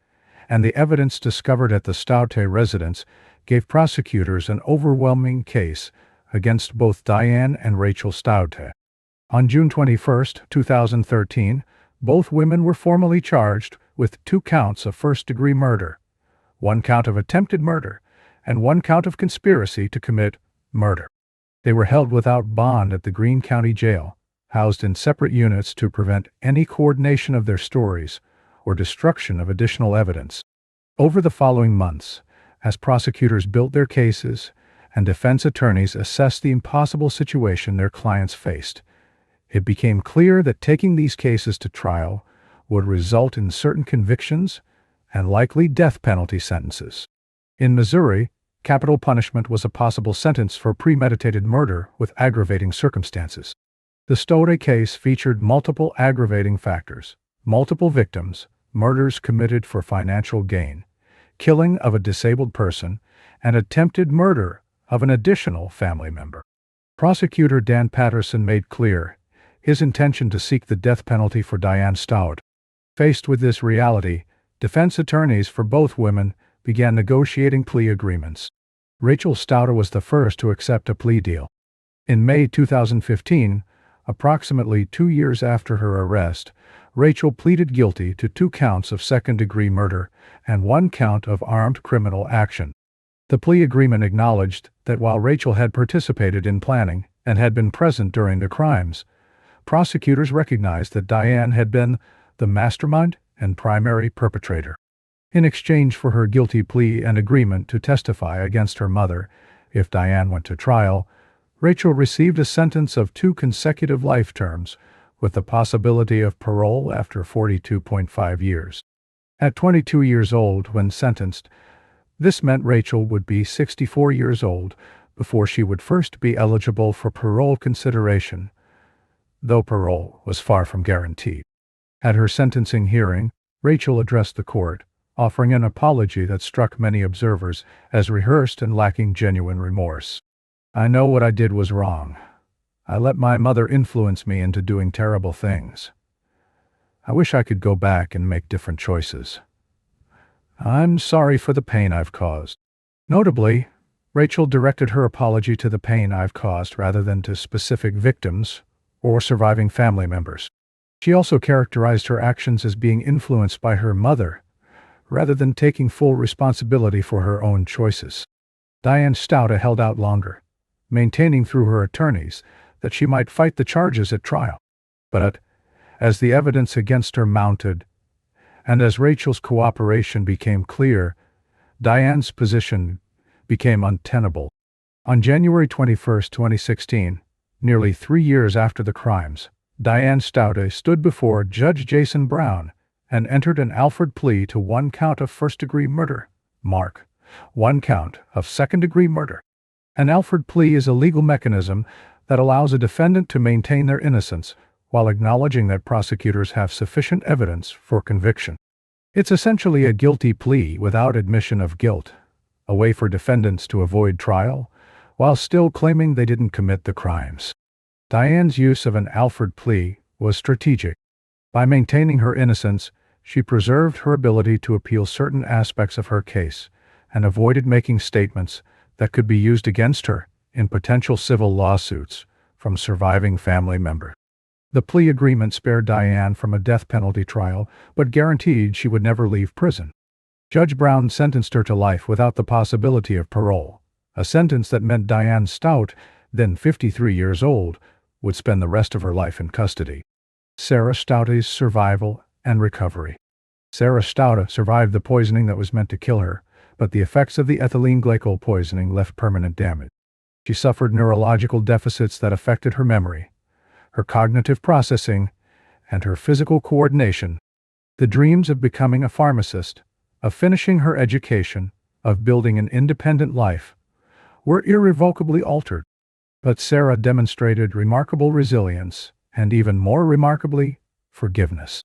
and the evidence discovered at the Stoute residence gave prosecutors an overwhelming case against both Diane and Rachel Stoute. On June 21, 2013, both women were formally charged with 2 counts of first-degree murder, 1 count of attempted murder, and 1 count of conspiracy to commit murder. They were held without bond at the Greene County Jail, housed in separate units to prevent any coordination of their stories or destruction of additional evidence. Over the following months, as prosecutors built their cases and defense attorneys assessed the impossible situation their clients faced, it became clear that taking these cases to trial would result in certain convictions and likely death penalty sentences. In Missouri, capital punishment was a possible sentence for premeditated murder with aggravating circumstances. The Stoute case featured multiple aggravating factors: multiple victims, murders committed for financial gain, killing of a disabled person, and attempted murder of an additional family member. Prosecutor Dan Patterson made clear his intention to seek the death penalty for Diane Stoute. Faced with this reality, defense attorneys for both women began negotiating plea agreements. Rachel Stoute was the first to accept a plea deal. In May 2015, approximately 2 years after her arrest, Rachel pleaded guilty to 2 counts of second-degree murder and 1 count of armed criminal action. The plea agreement acknowledged that while Rachel had participated in planning and had been present during the crimes, prosecutors recognized that Diane had been the mastermind and primary perpetrator. In exchange for her guilty plea and agreement to testify against her mother if Diane went to trial, Rachel received a sentence of 2 consecutive life terms with the possibility of parole after 42.5 years. At 22 years old when sentenced, this meant Rachel would be 64 years old before she would first be eligible for parole consideration, though parole was far from guaranteed. At her sentencing hearing, Rachel addressed the court, offering an apology that struck many observers as rehearsed and lacking genuine remorse. "I know what I did was wrong. I let my mother influence me into doing terrible things. I wish I could go back and make different choices. I'm sorry for the pain I've caused." Notably, Rachel directed her apology to the pain I've caused rather than to specific victims or surviving family members. She also characterized her actions as being influenced by her mother, rather than taking full responsibility for her own choices. Diane Stoute held out longer, maintaining through her attorneys that she might fight the charges at trial. But, as the evidence against her mounted, and as Rachel's cooperation became clear, Diane's position became untenable. On January 21, 2016, nearly 3 years after the crimes, Diane Stoute stood before Judge Jason Brown and entered an Alford plea to 1 count of first-degree murder, 1 count of second-degree murder. An Alford plea is a legal mechanism that allows a defendant to maintain their innocence while acknowledging that prosecutors have sufficient evidence for conviction. It's essentially a guilty plea without admission of guilt, a way for defendants to avoid trial while still claiming they didn't commit the crimes. Diane's use of an Alford plea was strategic. By maintaining her innocence, she preserved her ability to appeal certain aspects of her case and avoided making statements that could be used against her in potential civil lawsuits from surviving family members. The plea agreement spared Diane from a death penalty trial, but guaranteed she would never leave prison. Judge Brown sentenced her to life without the possibility of parole, a sentence that meant Diane Stoute, then 53 years old, would spend the rest of her life in custody. Sarah Stoute's survival and recovery. Sarah Stauda survived the poisoning that was meant to kill her, but the effects of the ethylene glycol poisoning left permanent damage. She suffered neurological deficits that affected her memory, her cognitive processing, and her physical coordination. The dreams of becoming a pharmacist, of finishing her education, of building an independent life, were irrevocably altered. But Sarah demonstrated remarkable resilience, and even more remarkably, forgiveness.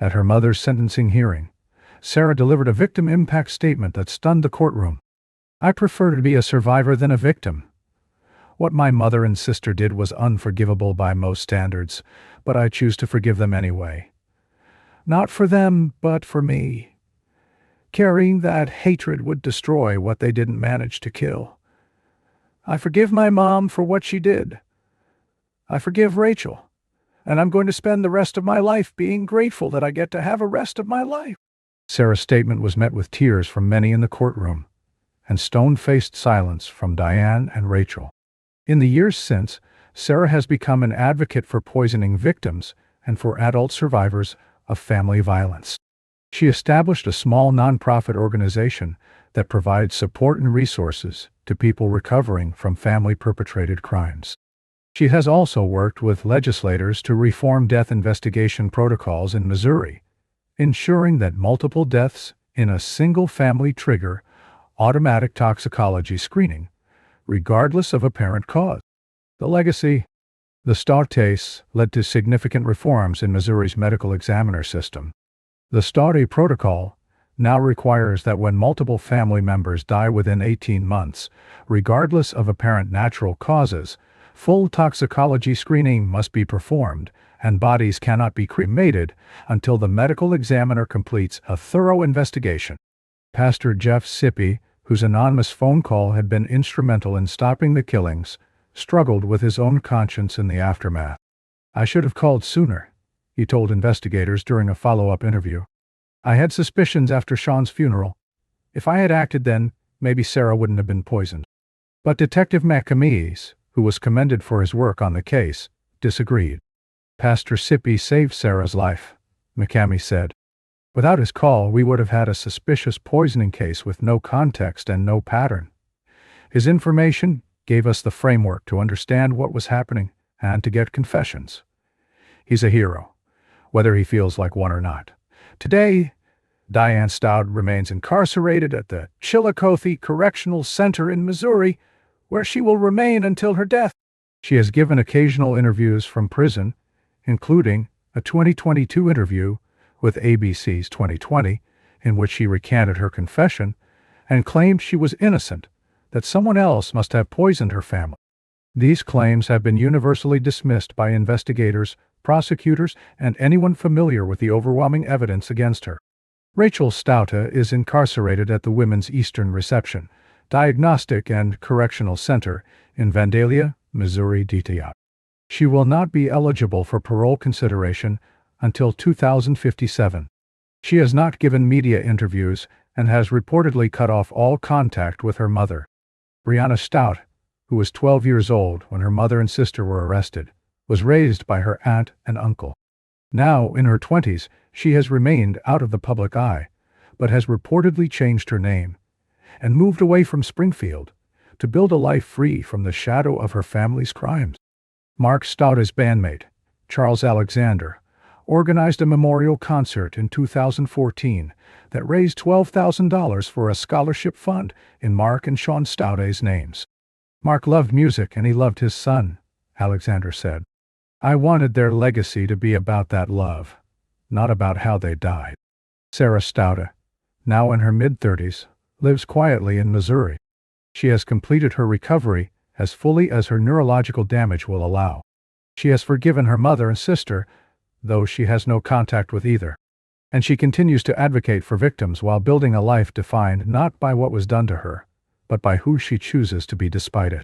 At her mother's sentencing hearing, Sarah delivered a victim impact statement that stunned the courtroom. "I prefer to be a survivor than a victim. What my mother and sister did was unforgivable by most standards, but I choose to forgive them anyway. Not for them, but for me. Carrying that hatred would destroy what they didn't manage to kill. I forgive my mom for what she did. I forgive Rachel, and I'm going to spend the rest of my life being grateful that I get to have a rest of my life." Sarah's statement was met with tears from many in the courtroom, and stone-faced silence from Diane and Rachel. In the years since, Sarah has become an advocate for poisoning victims and for adult survivors of family violence. She established a small nonprofit organization that provides support and resources to people recovering from family-perpetrated crimes. She has also worked with legislators to reform death investigation protocols in Missouri, ensuring that multiple deaths in a single family trigger automatic toxicology screening, regardless of apparent cause. The legacy: the Stauda led to significant reforms in Missouri's medical examiner system. The Stauda protocol now requires that when multiple family members die within 18 months, regardless of apparent natural causes, full toxicology screening must be performed, and bodies cannot be cremated until the medical examiner completes a thorough investigation. Pastor Jeff Sippy, whose anonymous phone call had been instrumental in stopping the killings, struggled with his own conscience in the aftermath. "I should have called sooner," he told investigators during a follow-up interview. "I had suspicions after Sean's funeral. If I had acted then, maybe Sarah wouldn't have been poisoned." But Detective McAmees, who was commended for his work on the case, disagreed. "Pastor Sippy saved Sarah's life," McAmees said. "Without his call, we would have had a suspicious poisoning case with no context and no pattern. His information gave us the framework to understand what was happening and to get confessions. He's a hero, whether he feels like one or not." Today, Diane Stauda remains incarcerated at the Chillicothe Correctional Center in Missouri, where she will remain until her death. She has given occasional interviews from prison, including a 2022 interview with ABC's 2020, in which she recanted her confession and claimed she was innocent, that someone else must have poisoned her family. These claims have been universally dismissed by investigators, prosecutors, and anyone familiar with the overwhelming evidence against her. Rachel Stauda is incarcerated at the Women's Eastern Reception, Diagnostic and Correctional Center in Vandalia, Missouri DTA. She will not be eligible for parole consideration until 2057. She has not given media interviews and has reportedly cut off all contact with her mother. Brianna Stauda, who was 12 years old when her mother and sister were arrested, was raised by her aunt and uncle. Now, in her 20s, she has remained out of the public eye, but has reportedly changed her name and moved away from Springfield to build a life free from the shadow of her family's crimes. Mark Stauda's bandmate, Charles Alexander, organized a memorial concert in 2014 that raised $12,000 for a scholarship fund in Mark and Sean Stauda's names. "Mark loved music and he loved his son," Alexander said. "I wanted their legacy to be about that love, not about how they died." Sarah Stauda, now in her mid-30s, lives quietly in Missouri. She has completed her recovery as fully as her neurological damage will allow. She has forgiven her mother and sister, though she has no contact with either. And she continues to advocate for victims while building a life defined not by what was done to her, but by who she chooses to be despite it.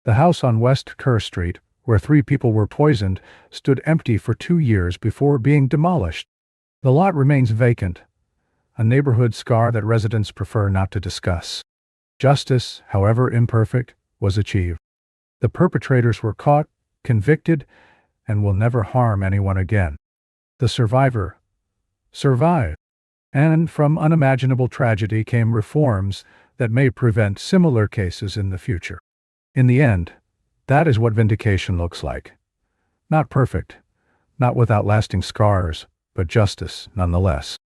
The house on West Kerr Street, where 3 people were poisoned, stood empty for 2 years before being demolished. The lot remains vacant, a neighborhood scar that residents prefer not to discuss. Justice, however imperfect, was achieved. The perpetrators were caught, convicted, and will never harm anyone again. The survivor survived. And from unimaginable tragedy came reforms that may prevent similar cases in the future. In the end, that is what vindication looks like. Not perfect, not without lasting scars, but justice nonetheless.